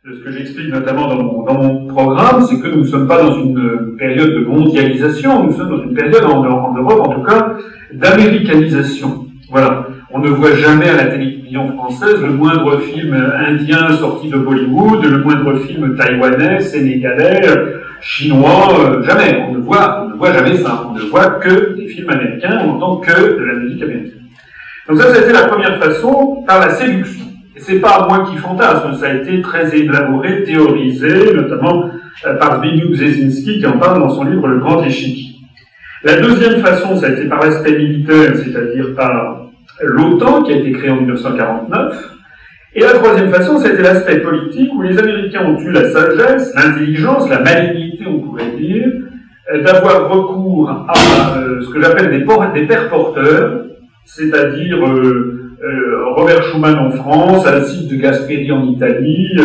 Ce que j'explique notamment dans mon programme, c'est que nous ne sommes pas dans une période de mondialisation, nous sommes dans une période, en Europe en tout cas, d'américanisation. Voilà. On ne voit jamais à la télévision française le moindre film indien sorti de Bollywood, le moindre film taïwanais, sénégalais, chinois, jamais. On ne voit jamais ça. On ne voit que des films américains, on n'entend que de la musique américaine. Donc ça a été la première façon, par la séduction. Et c'est pas moi qui fantasme, ça a été très élaboré, théorisé, notamment par Zbigniew Brzezinski qui en parle dans son livre Le Grand Échiquier. La deuxième façon, ça a été par l'aspect militaire, c'est-à-dire par l'OTAN qui a été créée en 1949. Et la troisième façon, ça a été l'aspect politique où les Américains ont eu la sagesse, l'intelligence, la malignité, on pourrait dire, d'avoir recours à ce que j'appelle des pères porteurs, c'est-à-dire Robert Schuman en France, Alcide de Gasperi en Italie,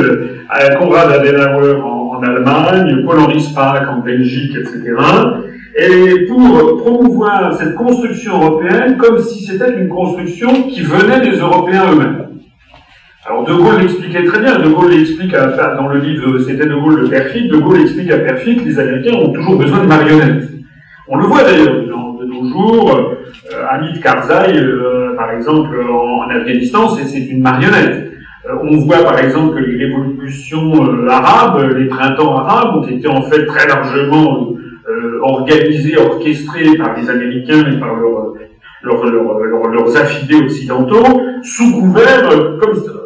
Konrad Adenauer en Allemagne, Paul-Henri Spaak en Belgique, etc. Et pour promouvoir cette construction européenne comme si c'était une construction qui venait des Européens eux-mêmes. Alors De Gaulle l'expliquait très bien, De Gaulle l'explique dans le livre C'était De Gaulle le Perfide, De Gaulle explique à Perfide que les Américains ont toujours besoin de marionnettes. On le voit d'ailleurs de nos jours, Hamid Karzai, par exemple, en Afghanistan, c'est une marionnette. On voit par exemple que les révolutions arabes, les printemps arabes ont été en fait très largement organisés, orchestrés par les Américains et par leurs affidés occidentaux, sous couvert,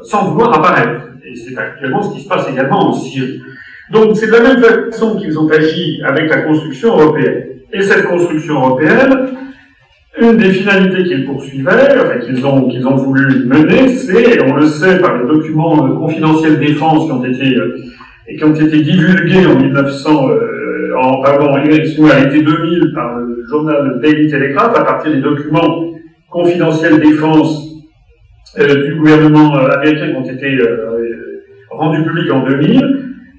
sans vouloir apparaître. Et c'est actuellement ce qui se passe également en Syrie. Donc c'est de la même façon qu'ils ont agi avec la construction européenne. Et cette construction européenne, une des finalités qu'ils poursuivaient, enfin qu'ils ont voulu mener, c'est, on le sait par les documents confidentiels défense qui ont été divulgués en à l'été 2000 par le journal Daily Telegraph, à partir des documents confidentiels défense du gouvernement américain qui ont été rendus publics en 2000.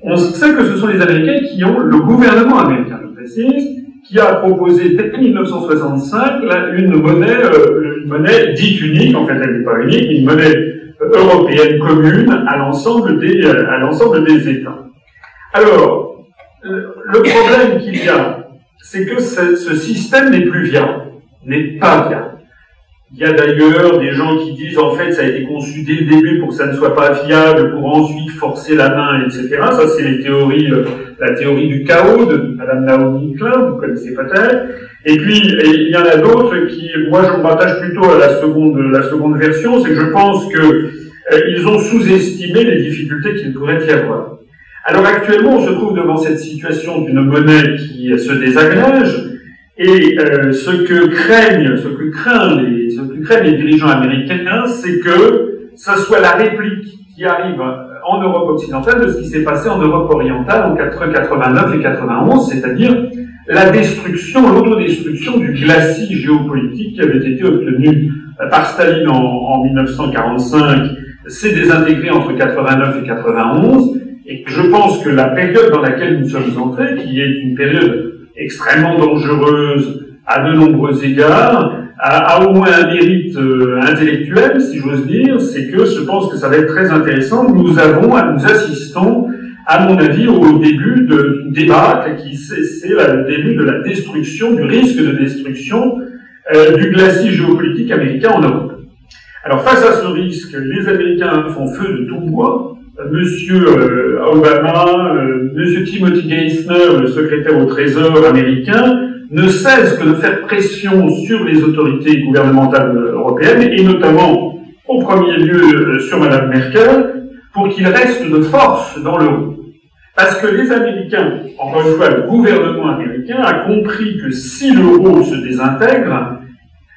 On sait que ce sont les Américains qui ont, le gouvernement américain, je précise, qui a proposé dès 1965 une monnaie dite unique, en fait elle n'est pas unique, une monnaie européenne commune à l'ensemble des États. Alors, le problème qu'il y a, c'est que ce système n'est plus viable, n'est pas viable. Il y a d'ailleurs des gens qui disent en fait ça a été conçu dès le début pour que ça ne soit pas viable, pour ensuite forcer la main, etc. Ça c'est la théorie du chaos de Madame Naomi Klein, vous connaissez peut-être. Et puis il y en a d'autres qui, moi je me rattache plutôt à la seconde version, c'est que je pense que ils ont sous-estimé les difficultés qu'il pourrait y avoir. Alors actuellement on se trouve devant cette situation d'une monnaie qui se désagrège. Et ce que craignent les dirigeants américains, c'est que ça soit la réplique qui arrive en Europe occidentale de ce qui s'est passé en Europe orientale entre 89 et 91, c'est-à-dire la destruction, l'autodestruction du glacis géopolitique qui avait été obtenu par Staline en 1945, s'est désintégré entre 89 et 91, et je pense que la période dans laquelle nous sommes entrés, qui est une période extrêmement dangereuse à de nombreux égards, a au moins un mérite intellectuel, si j'ose dire, c'est que je pense que ça va être très intéressant. Nous assistons, à mon avis, au début du débat, c'est le début de la destruction, du risque de destruction du glacis géopolitique américain en Europe. Alors face à ce risque, les Américains font feu de tout bois. Monsieur Obama, Monsieur Timothy Geithner, le secrétaire au Trésor américain, ne cesse que de faire pression sur les autorités gouvernementales européennes, et notamment, au premier lieu, sur Madame Merkel, pour qu'il reste de force dans l'euro. Parce que les Américains, encore une fois, le gouvernement américain a compris que si l'euro se désintègre,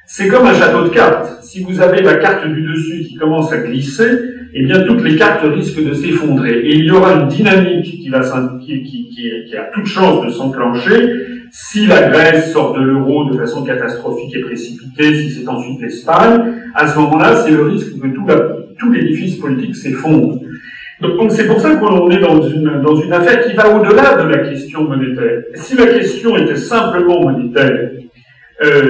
c'est comme un château de cartes. Si vous avez la carte du dessus qui commence à glisser, eh bien, toutes les cartes risquent de s'effondrer. Et il y aura une dynamique qui a toute chance de s'enclencher si la Grèce sort de l'euro de façon catastrophique et précipitée, si c'est ensuite l'Espagne. À ce moment-là, c'est le risque que tout l'édifice politique s'effondre. Donc c'est pour ça qu'on est dans une affaire qui va au-delà de la question monétaire. Si la question était simplement monétaire,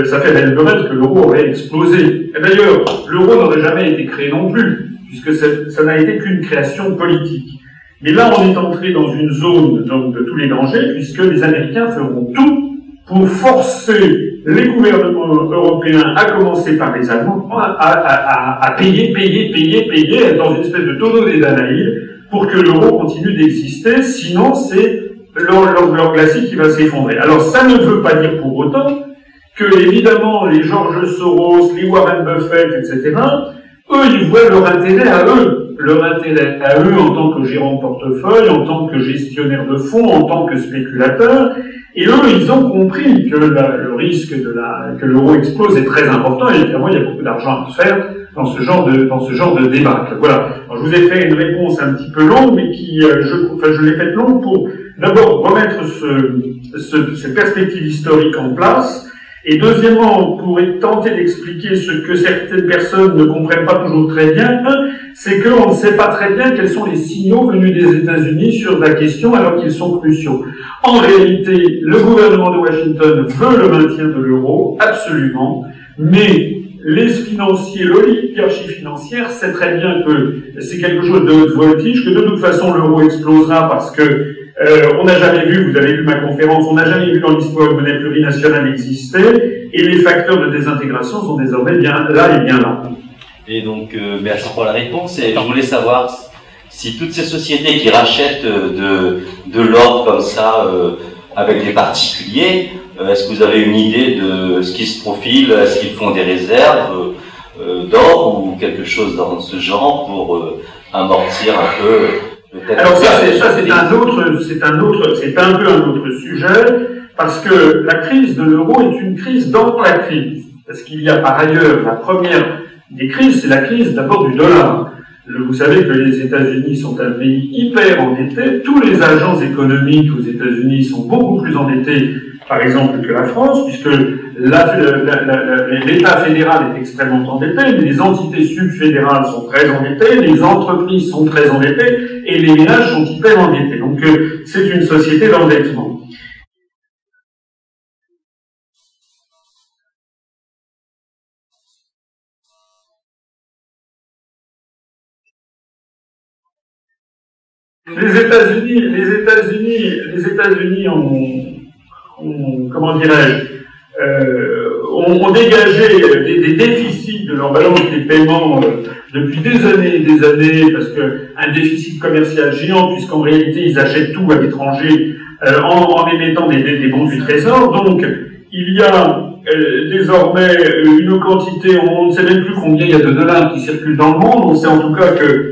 ça fait belle lurette que l'euro aurait explosé. Et d'ailleurs, l'euro n'aurait jamais été créé non plus, puisque ça n'a été qu'une création politique. Mais là, on est entré dans une zone donc, de tous les dangers, puisque les Américains feront tout pour forcer les gouvernements européens, à commencer par les Allemands, à payer, dans une espèce de tonneau des Danaïdes, pour que l'euro continue d'exister, sinon c'est leur glacis qui va s'effondrer. Alors ça ne veut pas dire pour autant que, évidemment, les George Soros, les Warren Buffett, etc., eux, ils voient leur intérêt à eux en tant que gérant de portefeuille, en tant que gestionnaire de fonds, en tant que spéculateur, et eux, ils ont compris que le risque que l'euro explose est très important, et évidemment, il y a beaucoup d'argent à faire dans ce genre de débat. Voilà. Alors, je vous ai fait une réponse un petit peu longue, mais qui, je l'ai faite longue pour d'abord remettre cette perspective historique en place, et deuxièmement, pour tenter d'expliquer ce que certaines personnes ne comprennent pas toujours très bien, c'est qu'on ne sait pas très bien quels sont les signaux venus des États-Unis sur la question alors qu'ils sont cruciaux. En réalité, le gouvernement de Washington veut le maintien de l'euro, absolument, mais les financiers, l'oligarchie financière sait très bien que c'est quelque chose de haute voltige, que de toute façon l'euro explosera parce que on n'a jamais vu, vous avez vu ma conférence, on n'a jamais vu dans l'histoire une monnaie plurinationale exister, et les facteurs de désintégration sont désormais bien là et bien là. Et donc, merci pour la réponse. Et je voulais savoir si toutes ces sociétés qui rachètent de l'or comme ça avec des particuliers, est-ce que vous avez une idée de ce qui se profile? Est-ce qu'ils font des réserves d'or ou quelque chose dans ce genre pour amortir un peu? Alors c'est un peu un autre sujet, parce que la crise de l'euro est une crise dans la crise. Parce qu'il y a par ailleurs, la première des crises, c'est la crise d'abord du dollar. Vous savez que les États-Unis sont un pays hyper endetté. Tous les agents économiques aux États-Unis sont beaucoup plus endettés, par exemple, que la France, puisque l'État fédéral est extrêmement endetté, mais les entités subfédérales sont très endettées, les entreprises sont très endettées, et les ménages sont hyper endettés. Donc, c'est une société d'endettement. Les États-Unis ont comment dirais-je, ont dégagé des déficits de leur balance des paiements depuis des années, parce que un déficit commercial géant, puisqu'en réalité ils achètent tout à l'étranger en émettant des bons du trésor. Donc il y a désormais une quantité, on ne sait même plus combien il y a de dollars qui circulent dans le monde. On sait en tout cas que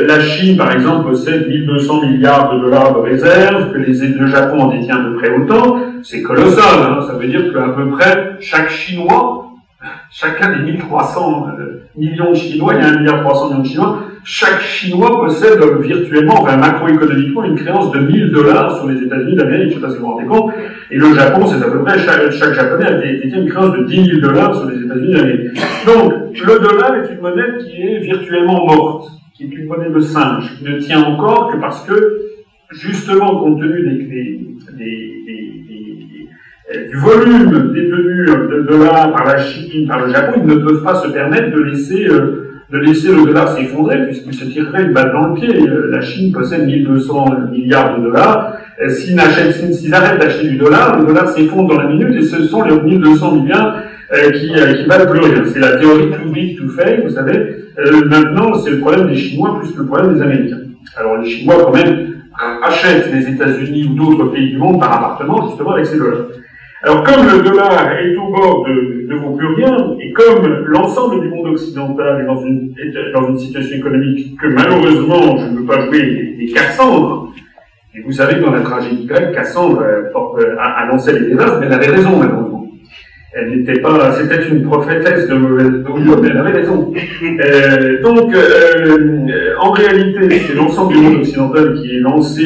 la Chine, par exemple, possède 1200 milliards de dollars de réserves, que le Japon en détient à peu près autant. C'est colossal, hein. Ça veut dire qu'à peu près chaque Chinois, chacun des 1300 millions de Chinois, il y a 1,3 milliard de Chinois, chaque Chinois possède virtuellement, enfin macroéconomiquement, une créance de 1000 dollars sur les États-Unis d'Amérique, je ne sais pas si vous vous rendez compte. Et le Japon, c'est à peu près, chaque Japonais détient une créance de 10 000 dollars sur les États-Unis d'Amérique. Donc, le dollar est une monnaie qui est virtuellement morte, qui est une monnaie de singe, qui ne tient encore que parce que, justement, compte tenu du volume détenu de dollars par la Chine, par le Japon, ils ne peuvent pas se permettre de laisser le dollar s'effondrer, puisqu'il se tirerait une balle dans le pied. La Chine possède 1200 milliards de dollars. S'ils arrêtent d'acheter du dollar, le dollar s'effondre dans la minute, et ce sont les 1200 milliards qui valent plus rien. C'est la théorie too big to fail, vous savez. Maintenant, c'est le problème des Chinois plus que le problème des Américains. Alors les Chinois, quand même, achètent les États-Unis ou d'autres pays du monde par appartement, justement, avec ces dollars. Alors, comme le dollar est au bord de vaut plus rien, et comme l'ensemble du monde occidental est dans une situation économique que, malheureusement, je ne veux pas jouer des Cassandres, et vous savez que dans la tragédie grecque, Cassandre annonçait les désastres, mais elle avait raison, malheureusement. Elle n'était pas, c'était une prophétesse de mauvaise augure, mais elle avait raison. En réalité, c'est l'ensemble du monde occidental qui est lancé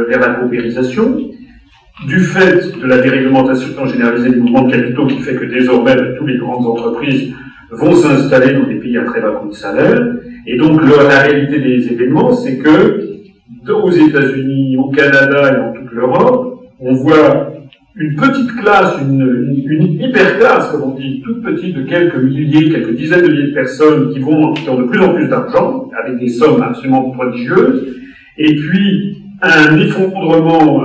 vers la paupérisation, du fait de la déréglementation généralisée des mouvements de capitaux qui fait que désormais, toutes les grandes entreprises vont s'installer dans des pays à très bas coût de salaire. Et donc, la réalité des événements, c'est que, aux États-Unis, au Canada et dans toute l'Europe, on voit une petite classe, une hyperclasse, comme on dit, toute petite de quelques dizaines de milliers de personnes qui ont de plus en plus d'argent, avec des sommes absolument prodigieuses, et puis un effondrement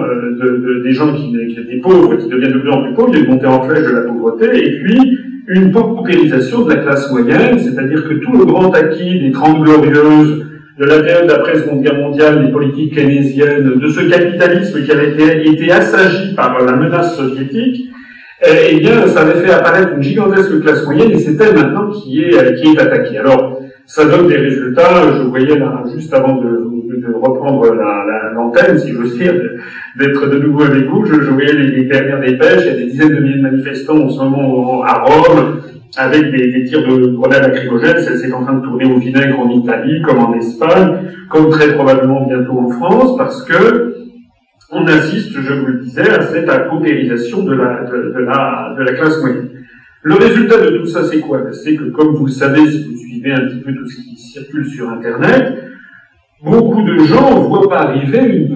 des gens qui étaient pauvres, qui deviennent de plus en plus pauvres, il y a une montée en flèche de la pauvreté, et puis une paupérisation de la classe moyenne, c'est-à-dire que tout le grand acquis des 30 glorieuses, de la période d'après Seconde Guerre mondiale, des politiques keynésiennes, de ce capitalisme qui avait été assagi par la menace soviétique, eh bien, ça avait fait apparaître une gigantesque classe moyenne, et c'est elle maintenant qui est attaquée. Alors, ça donne des résultats. Je voyais là, juste avant de reprendre l'antenne, si j'ose dire, d'être de nouveau avec vous, je voyais les dernières dépêches. Il y a des dizaines de milliers de manifestants en ce moment à Rome, avec des tirs de grenades lacrymogènes. C'est en train de tourner au vinaigre en Italie, comme en Espagne, comme très probablement bientôt en France, parce que on assiste, je vous le disais, à cette paupérisation de la classe moyenne. Le résultat de tout ça, c'est quoi? C'est que, comme vous le savez, si vous suivez un petit peu tout ce qui circule sur Internet, beaucoup de gens ne voient pas arriver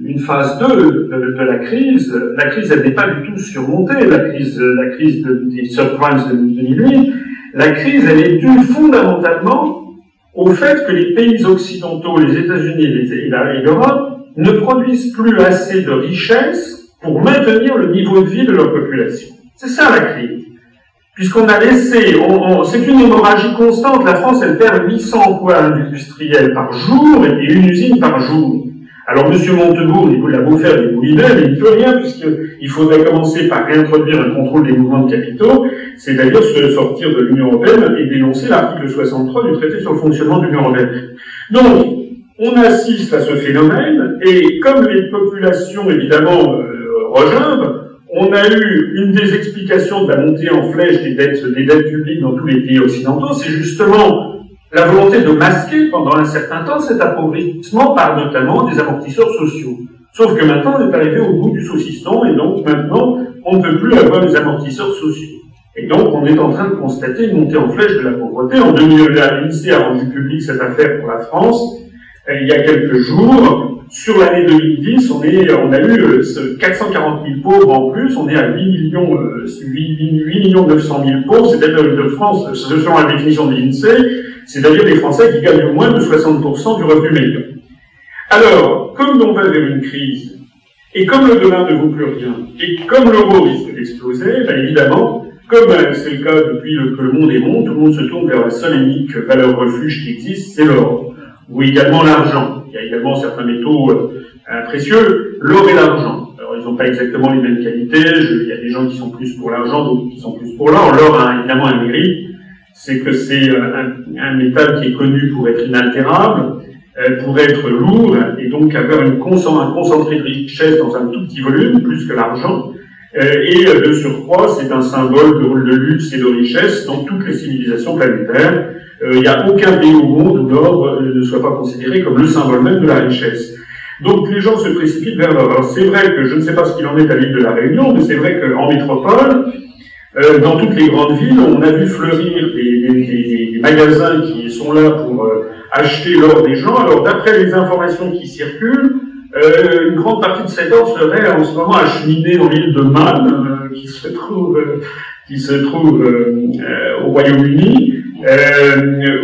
une phase 2 de la crise. La crise, elle n'est pas du tout surmontée, la crise des subprimes de 2008. La crise, elle est due fondamentalement au fait que les pays occidentaux, les États-Unis et l'Europe, ne produisent plus assez de richesses pour maintenir le niveau de vie de leur population. C'est ça la crise. Puisqu'on a laissé, c'est une hémorragie constante. La France, elle perd 800 emplois industriels par jour et une usine par jour. Alors, M. Montebourg, il a beau faire des moulinets, mais il ne peut rien, puisqu'il faudrait commencer par réintroduire un contrôle des mouvements de capitaux, c'est-à-dire se sortir de l'Union européenne et dénoncer l'article 63 du traité sur le fonctionnement de l'Union européenne. Donc, on assiste à ce phénomène, et comme les populations, évidemment, regimbent, on a eu une des explications de la montée en flèche des dettes publiques dans tous les pays occidentaux, c'est justement la volonté de masquer pendant un certain temps cet appauvrissement par notamment des amortisseurs sociaux. Sauf que maintenant, on est arrivé au bout du saucisson, et donc maintenant, on ne peut plus avoir des amortisseurs sociaux. Et donc, on est en train de constater une montée en flèche de la pauvreté. En 2000, l'INSEE a rendu public cette affaire pour la France, il y a quelques jours. Sur l'année 2010, on a eu 440 000 pauvres en plus, on est à 8 900 000 pauvres, c'est-à-dire de France, selon la définition de l'INSEE, c'est-à-dire des Français qui gagnent moins de 60% du revenu médian. Alors, comme on va vers une crise, et comme le dollar ne vaut plus rien, et comme l'euro risque d'exploser, ben évidemment, comme c'est le cas depuis que le monde est bon, tout le monde se tourne vers la seule et unique valeur refuge qui existe, c'est l'or, ou également l'argent. Il y a également certains métaux précieux, l'or et l'argent. Alors, ils n'ont pas exactement les mêmes qualités. Il y a des gens qui sont plus pour l'argent, d'autres qui sont plus pour l'or. L'or a évidemment un mérite, c'est que c'est un métal qui est connu pour être inaltérable, pour être lourd, et donc avoir un concentré de richesse dans un tout petit volume, plus que l'argent. Et de surcroît, c'est un symbole de luxe et de richesse dans toutes les civilisations planétaires. Il n'y a aucun pays au monde où l'or ne soit pas considéré comme le symbole même de la richesse. Donc les gens se précipitent vers l'or. Alors c'est vrai que je ne sais pas ce qu'il en est à l'île de la Réunion, mais c'est vrai qu'en métropole, dans toutes les grandes villes, on a vu fleurir des magasins qui sont là pour acheter l'or des gens. Alors d'après les informations qui circulent, une grande partie de cet or serait en ce moment acheminé dans l'île de Man, qui se trouve au Royaume-Uni,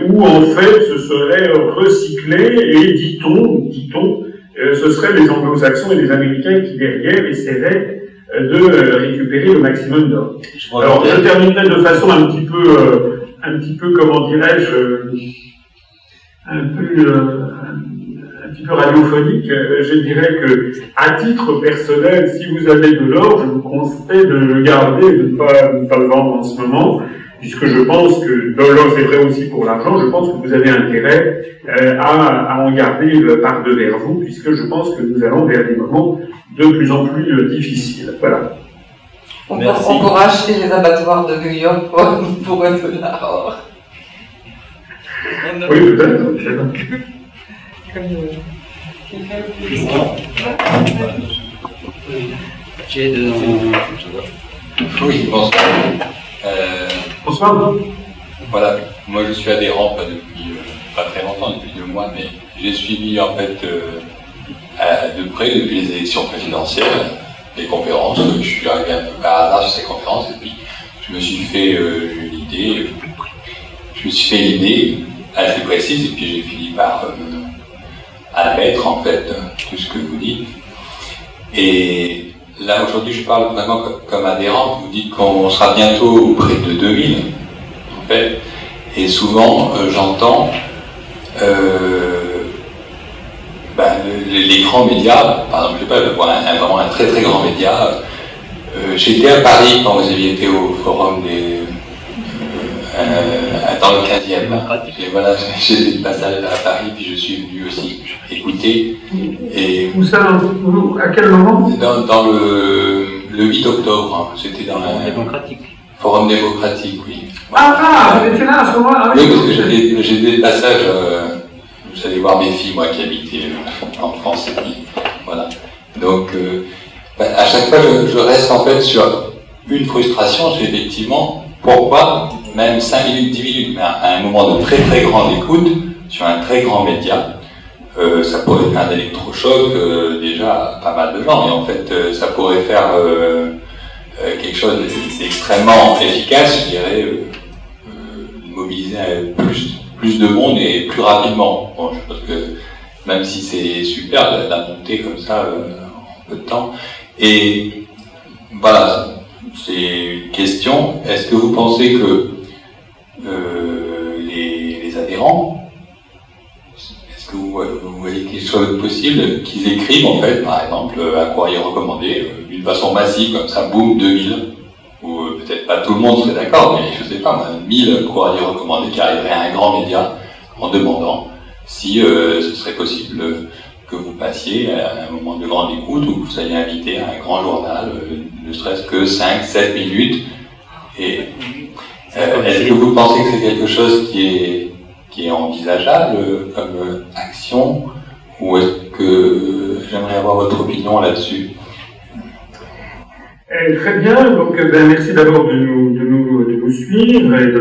où en fait ce serait recyclé et dit-on, ce seraient les anglo-saxons et les américains qui derrière essaieraient de récupérer le maximum d'or. Alors je terminerai de façon un petit peu comment dirais-je, un petit peu radiophonique, je dirais que, à titre personnel, si vous avez de l'or, je vous conseille de le garder et de ne pas le vendre en ce moment, puisque je pense que, dans l'or c'est vrai aussi pour l'argent, je pense que vous avez intérêt à en garder par-devers vous, puisque je pense que nous allons vers des moments de plus en plus difficiles. Voilà. On peut racheter les abattoirs de New York pour un dollar or. Oui, peut-être. Oui, bonsoir. Bonsoir. Voilà, moi je suis adhérent, pas depuis pas très longtemps, depuis 2 mois, mais j'ai suivi en fait de près depuis les élections présidentielles, les conférences. Je suis arrivé un peu par hasard sur ces conférences et puis je me suis fait l'idée assez précise et puis j'ai fini par admettre en fait tout ce que vous dites. Et là aujourd'hui je parle vraiment comme adhérent. Vous dites qu'on sera bientôt près de 2000 en fait. Et souvent j'entends les grands médias, par exemple, je sais pas, vraiment un très très grand média. J'étais à Paris quand vous aviez été au forum dans le 15e. Et voilà, j'ai fait le passage à Paris, puis je suis venu aussi écouter. Et où ça, à quel moment? Dans le 8 octobre, hein. C'était dans le démocratique. Forum démocratique, oui. Ah, vous étiez là à ce moment-là? Oui, parce que j'ai des passages. Vous allez voir mes filles, moi, qui habitaient en France, et puis voilà. Donc, à chaque fois, je reste en fait sur une frustration, c'est effectivement pourquoi, même 5 minutes, 10 minutes, mais à un moment de très très grande écoute, sur un très grand média, ça pourrait faire un électrochoc déjà à pas mal de gens, et en fait, ça pourrait faire quelque chose d'extrêmement efficace, je dirais, mobiliser plus de monde et plus rapidement. Bon, je pense que même si c'est super de la monter comme ça en peu de temps. Et voilà, c'est une question. Est-ce que vous pensez que les adhérents, est-ce que vous voyez quelque chose de possible qu'ils écrivent en fait, par exemple, un courrier recommandé d'une façon massive comme ça, boum, 2000, ou peut-être pas tout le monde serait d'accord, mais je sais pas, 1000 courriers recommandés qui arriveraient à un grand média en demandant si ce serait possible que vous passiez à un moment de grande écoute ou que vous soyez invité à un grand journal, ne serait-ce que 5-7 minutes. Et est-ce que vous pensez que c'est quelque chose qui est envisageable comme action, ou est-ce que j'aimerais avoir votre opinion là-dessus? Très bien, donc merci d'abord de nous suivre et de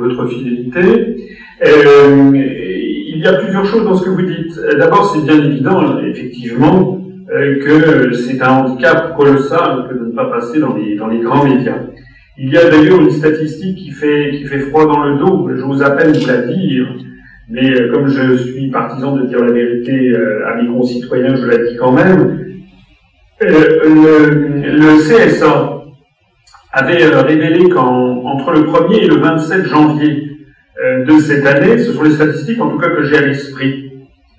votre fidélité. Il y a plusieurs choses dans ce que vous dites. D'abord, c'est bien évident, effectivement, que c'est un handicap colossal que de ne pas passer dans les grands médias. Il y a d'ailleurs une statistique qui fait froid dans le dos. Je vous appelle vous la dire, mais comme je suis partisan de dire la vérité à mes concitoyens, je la dis quand même. Le CSA avait révélé qu'entre le 1er et le 27 janvier de cette année, ce sont les statistiques en tout cas que j'ai à l'esprit.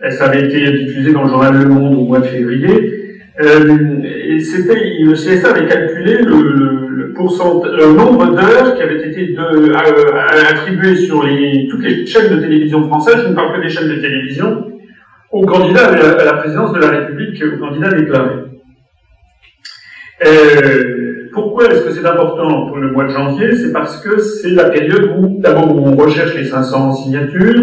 Ça avait été diffusé dans le journal Le Monde au mois de février. Le CSA avait calculé le nombre d'heures qui avaient été attribuées sur toutes les chaînes de télévision françaises, je ne parle que des chaînes de télévision, aux candidats à la présidence de la République, aux candidats déclarés. Pourquoi est-ce que c'est important pour le mois de janvier? C'est parce que c'est la période où, d'abord, on recherche les 500 signatures,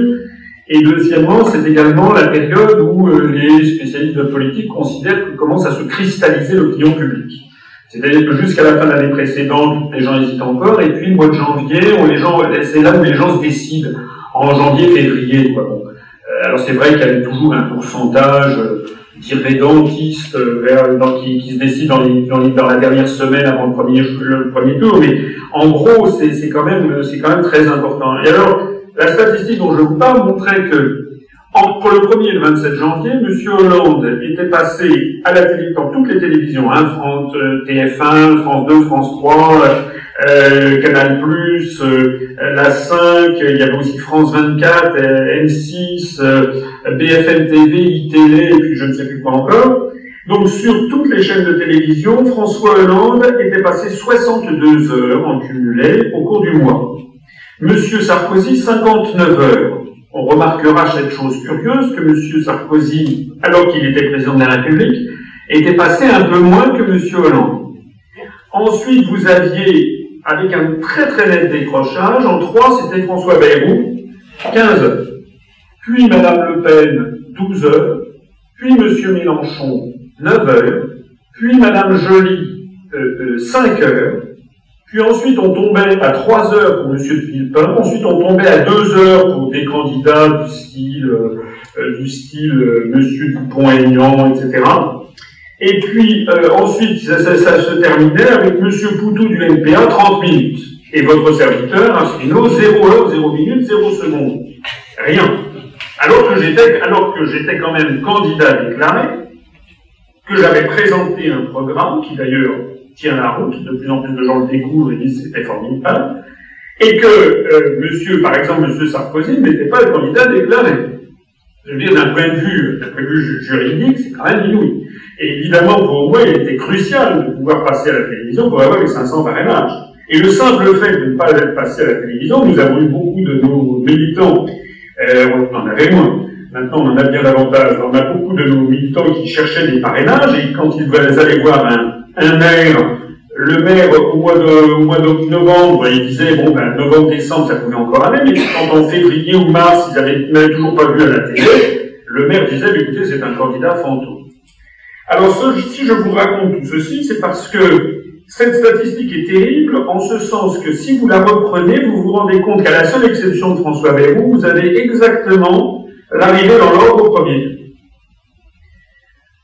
et deuxièmement, c'est également la période où les spécialistes de politique considèrent que commence à se cristalliser l'opinion publique. C'est-à-dire que jusqu'à la fin de l'année précédente, les gens hésitent encore, et puis le mois de janvier, c'est là où les gens se décident, en janvier, février, quoi. Bon. Alors c'est vrai qu'il y a toujours un pourcentage d'irrédentistes qui se décident dans la dernière semaine avant le premier tour, mais en gros, c'est quand même très important. Et alors, la statistique dont je vous parle montrait que, entre le 1er et le 27 janvier, M. Hollande était passé à la télé, dans toutes les télévisions, hein, TF1, France 2, France 3, Canal+, la 5, il y avait aussi France 24, M6, BFM TV, iTélé, et puis je ne sais plus quoi encore. Donc sur toutes les chaînes de télévision, François Hollande était passé 62 heures en cumulé au cours du mois. Monsieur Sarkozy, 59 heures. On remarquera cette chose curieuse que Monsieur Sarkozy, alors qu'il était président de la République, était passé un peu moins que Monsieur Hollande. Ensuite, vous aviez, avec un très très net décrochage, en 3, c'était François Bayrou, 15 heures. Puis Madame Le Pen, 12 heures. Puis Monsieur Mélenchon, 9 heures. Puis Madame Joly, 5 heures. Puis ensuite, on tombait à 3 heures pour M. de Villepin. Ensuite, on tombait à 2 heures pour des candidats du style M. Dupont-Aignan, etc. Et puis, ensuite, ça se terminait avec M. Poutou du NPA, 30 minutes. Et votre serviteur, Asselineau, 0 heure, 0 minute, 0 seconde. Rien. alors que j'étais quand même candidat déclaré, que j'avais présenté un programme qui d'ailleurs tient la route, de plus en plus de gens le découvrent et disent c'était formidable, et que par exemple, monsieur Sarkozy n'était pas le candidat déclaré. Je veux dire, d'un point de vue juridique, c'est quand même inouï. Et évidemment, pour moi, il était crucial de pouvoir passer à la télévision pour avoir les 500 parrainages. Et le simple fait de ne pas être passé à la télévision, nous avons eu beaucoup de nos militants, on en avait moins. Maintenant, on en a bien davantage. On a beaucoup de nos militants qui cherchaient des parrainages, et quand ils allaient voir un maire, le maire, au mois de novembre, il disait, bon, ben, novembre-décembre, ça pouvait encore aller, mais quand en février ou mars, ils n'avaient toujours pas vu à la télé, le maire disait, écoutez, c'est un candidat fantôme. Alors, si je vous raconte tout ceci, c'est parce que cette statistique est terrible, en ce sens que si vous la reprenez, vous vous rendez compte qu'à la seule exception de François Bayrou, vous avez exactement l'arrivée dans l'ordre au premier tour.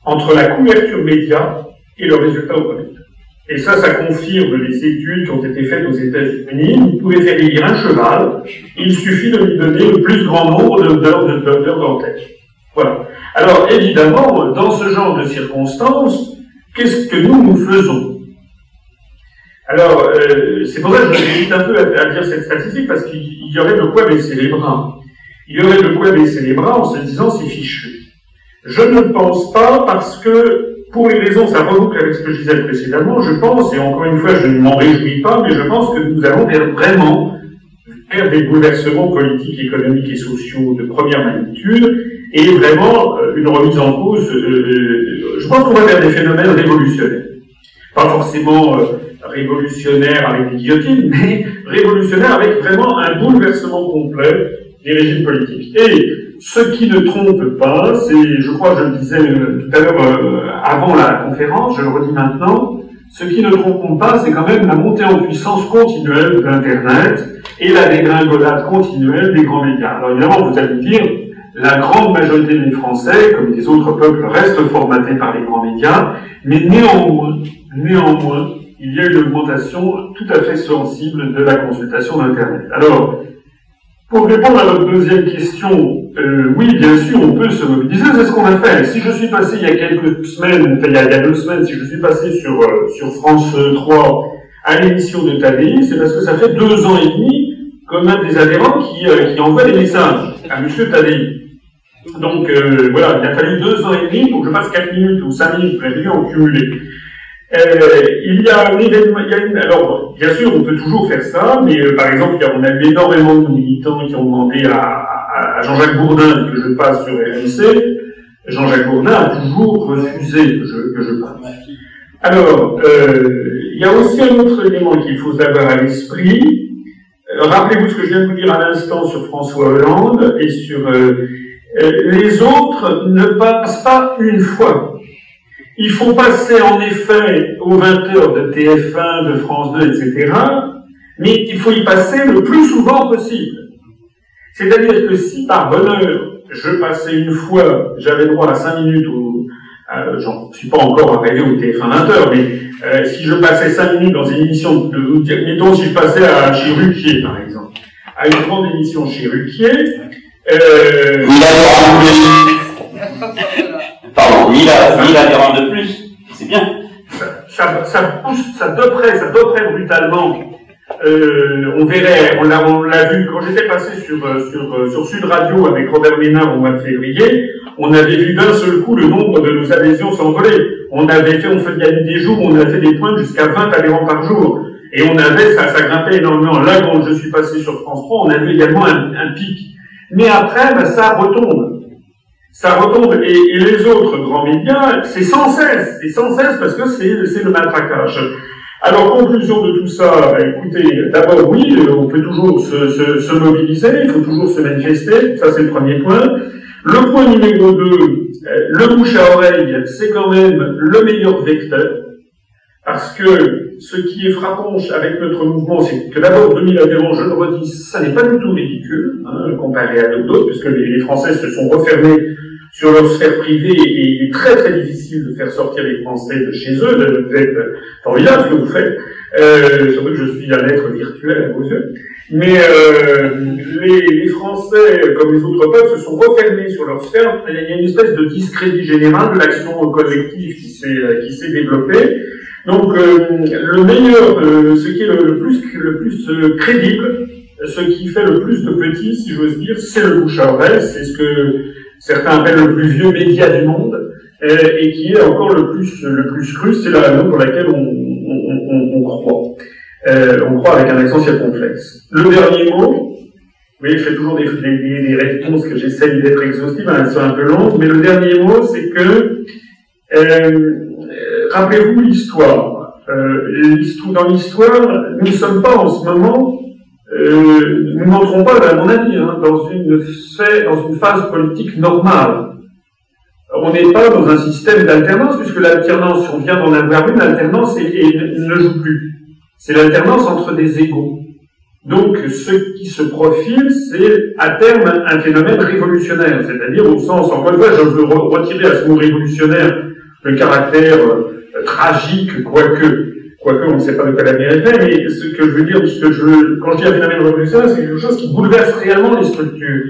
Entre la couverture média et le résultat au premier tour. Et ça confirme les études qui ont été faites aux États-Unis. Vous pouvez faire élire un cheval, il suffit de lui donner le plus grand nombre d'heures d'antenne. Voilà. Alors, évidemment, dans ce genre de circonstances, qu'est-ce que nous faisons? Alors, c'est pour ça que j'hésite un peu à dire cette statistique, parce qu'il y aurait de quoi baisser les bras. Il y aurait de quoi baisser les bras en se disant c'est fichu. Je ne pense pas, parce que, pour les raisons, ça reboucle avec ce que je disais précédemment, je pense, et encore une fois, je ne m'en réjouis pas, mais je pense que nous allons vraiment faire des bouleversements politiques, économiques et sociaux de première magnitude, et vraiment une remise en cause, je pense qu'on va vers des phénomènes révolutionnaires. Pas forcément révolutionnaires avec des guillotines, mais révolutionnaires avec vraiment un bouleversement complet des régimes politiques. Et ce qui ne trompe pas, c'est, je crois que je le disais tout à l'heure avant la conférence, je le redis maintenant, ce qui ne trompe pas, c'est quand même la montée en puissance continuelle de l'Internet et la dégringolade continuelle des grands médias. Alors évidemment, vous allez me dire, la grande majorité des Français, comme des autres peuples, restent formatés par les grands médias, mais néanmoins, il y a une augmentation tout à fait sensible de la consultation d'Internet. Alors, pour répondre à votre deuxième question, oui, bien sûr, on peut se mobiliser, c'est ce qu'on a fait. Si je suis passé il y a quelques semaines, enfin il y a 2 semaines, si je suis passé sur France 3 à l'émission de Tadei, c'est parce que ça fait 2 ans et demi qu'on a des adhérents qui envoient des messages à monsieur Tadei. Donc voilà, il a fallu 2 ans et demi pour que je passe 4 minutes ou 5 minutes prévues en cumulé. Il y a un événement, alors bien sûr on peut toujours faire ça, mais par exemple on a eu énormément de militants qui ont demandé à Jean-Jacques Bourdin que je passe sur RMC. Jean-Jacques Bourdin a toujours refusé que je passe. Alors, il y a aussi un autre élément qu'il faut avoir à l'esprit. Rappelez-vous ce que je viens de vous dire à l'instant sur François Hollande et sur les autres ne passent pas une fois. Il faut passer en effet aux 20h de TF1, de France 2, etc. Mais il faut y passer le plus souvent possible. C'est-à-dire que si par bonheur, je passais une fois, j'avais droit à 5 minutes, j'en suis pas encore arrivé au TF1 20h, mais si je passais 5 minutes dans une émission, mettons si je passais chez Ruquier, par exemple, à une grande émission chez Ruquier, Pardon, 1000 adhérents de plus, c'est bien. Ça pousse, ça doperait brutalement. On verrait, on l'a vu, quand j'étais passé sur Sud Radio avec Robert Ménard au mois de février, on avait vu d'un seul coup le nombre de nos adhésions s'envoler. Il y a eu des jours où on a fait des pointes jusqu'à 20 adhérents par jour. Et ça grimpait énormément. Là, quand je suis passé sur France 3, on a vu également un pic. Mais après, ça retombe. Ça retombe, et les autres grands médias, c'est sans cesse parce que c'est le matraquage. Alors, conclusion de tout ça, écoutez, d'abord, oui, on peut toujours se mobiliser, il faut toujours se manifester, ça c'est le premier point. Le point numéro 2, le bouche à oreille, c'est quand même le meilleur vecteur, parce que ce qui est frappant avec notre mouvement, c'est que d'abord 2000 adhérents, je le redis, ça n'est pas du tout ridicule, comparé à d'autres, puisque les Français se sont refermés sur leur sphère privée, et il est très très difficile de faire sortir les Français de chez eux. Vous êtes formidable ce que vous faites, surtout que je suis un être virtuel à vos yeux. Mais les Français, comme les autres peuples, se sont refermés sur leur sphère. Il y a une espèce de discrédit général de l'action collective qui s'est développée. Donc le meilleur, ce qui est le plus crédible, ce qui fait le plus de petits, si j'ose dire, c'est le bouche à oreille. C'est ce que certains appellent le plus vieux média du monde, et qui est encore le plus cru. C'est la raison pour laquelle on croit. On croit avec un accent circonflexe. Le dernier mot, oui, je fais toujours des réponses que j'essaye d'être exhaustives, elles sont un peu longues, mais le dernier mot, c'est que, rappelez-vous l'histoire. Dans l'histoire, nous ne sommes pas en ce moment, nous n'entrons pas, à mon avis, dans une phase politique normale. On n'est pas dans un système d'alternance, puisque l'alternance, si on vient d'en avoir une, l'alternance ne joue plus. C'est l'alternance entre des égaux. Donc, ce qui se profile, c'est à terme un phénomène révolutionnaire, c'est-à-dire au sens, encore une fois, je veux retirer à ce mot révolutionnaire le caractère tragique, quoique on ne sait pas de quelle manière il fait, mais ce que je veux dire, quand je dis un phénomène révolutionnaire, c'est quelque chose qui bouleverse réellement les structures.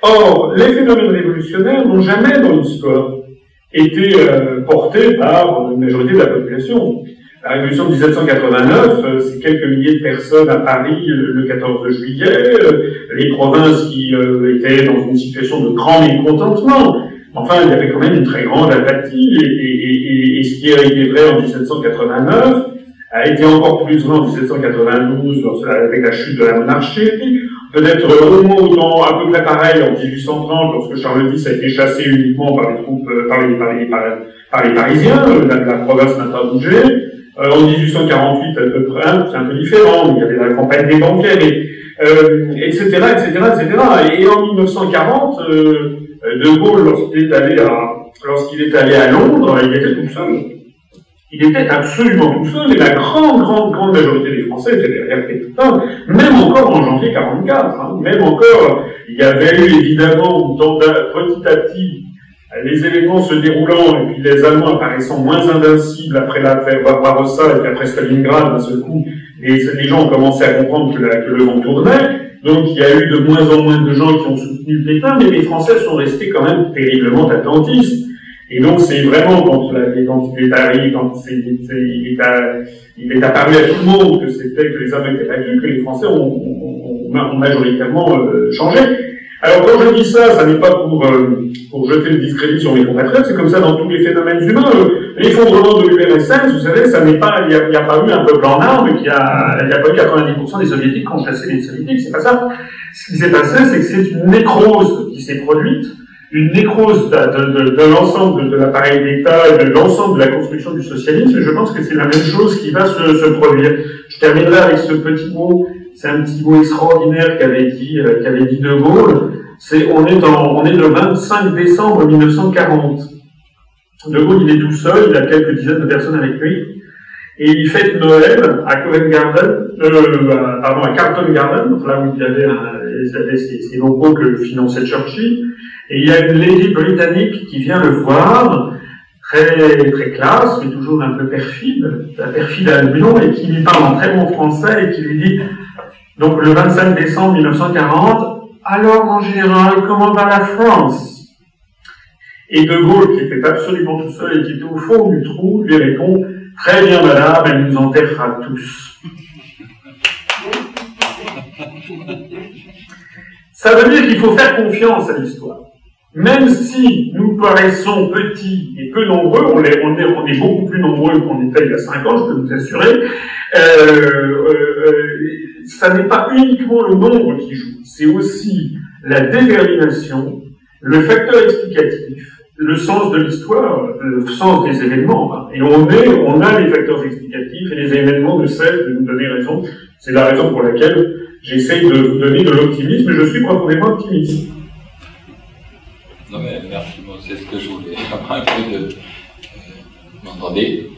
Or, les phénomènes révolutionnaires n'ont jamais dans l'histoire été portés par une majorité de la population. La révolution de 1789, c'est quelques milliers de personnes à Paris le 14 juillet, les provinces qui étaient dans une situation de grand mécontentement. Enfin, il y avait quand même une très grande apathie, et ce qui a été vrai en 1789 a été encore plus vrai en 1792 avec la chute de la monarchie, peut-être au moins autant, à peu près pareil en 1830 lorsque Charles X a été chassé uniquement par les troupes, par les Parisiens, la province n'a pas bougé. En 1848 à peu près, c'est un peu différent, il y avait la campagne des banquiers, etc., etc., etc. Et en 1940, De Gaulle, lorsqu'il est allé à Londres, il était tout seul. Il était absolument tout seul, et la grande majorité des Français étaient derrière Pétain, même encore en janvier 1944. Même encore, il y avait eu évidemment, petit à petit, les événements se déroulant, et puis les Allemands apparaissant moins invincibles après l'affaire Barbarossa, et puis après Stalingrad, d'un seul coup, les gens ont commencé à comprendre que le vent tournait. Donc il y a eu de moins en moins de gens qui ont soutenu Pétain, mais les Français sont restés quand même terriblement attentistes. Et donc c'est vraiment quand il est arrivé, il est apparu à tout le monde que les Allemands étaient battus, que les Français ont majoritairement changé. Alors quand je dis ça, ça n'est pas pour jeter le discrédit sur mes compatriotes, c'est comme ça dans tous les phénomènes humains. L'effondrement de l'URSS, vous savez, il n'y a pas eu un peuple en armes, il n'y a pas eu 90% des Soviétiques qui ont chassé les Soviétiques, c'est pas ça. Ce qui s'est passé, c'est que c'est une nécrose qui s'est produite, une nécrose de l'ensemble de l'appareil d'État et de l'ensemble de la construction du socialisme, et je pense que c'est la même chose qui va se produire. Je terminerai avec ce petit mot. C'est un petit mot extraordinaire qu'avait dit De Gaulle. On est le 25 décembre 1940. De Gaulle, il est tout seul, il a quelques dizaines de personnes avec lui, et il fête Noël à Covent Garden, à Carlton Garden, là où il y avait ces locaux que finançait Churchill, et il y a une lady britannique qui vient le voir, très classe, mais toujours un peu perfide à l'union, et qui lui parle en très bon français, et qui lui dit, donc le 25 décembre 1940, alors mon général, comment va la France? Et De Gaulle, qui était absolument tout seul et qui était au fond du trou, lui répond, très bien madame, elle nous enterrera tous. Ça veut dire qu'il faut faire confiance à l'histoire. Même si nous paraissons petits et peu nombreux, on est beaucoup plus nombreux qu'on était il y a 5 ans, je peux vous assurer, ça n'est pas uniquement le nombre qui joue, c'est aussi la détermination, le facteur explicatif, le sens de l'histoire, le sens des événements. Et on a les facteurs explicatifs et les événements de cesse de nous donner raison. C'est la raison pour laquelle j'essaye de vous donner de l'optimisme, et je suis profondément optimiste. Non mais merci, bon, c'est ce que je voulais. Un peu de... Vous m'entendez?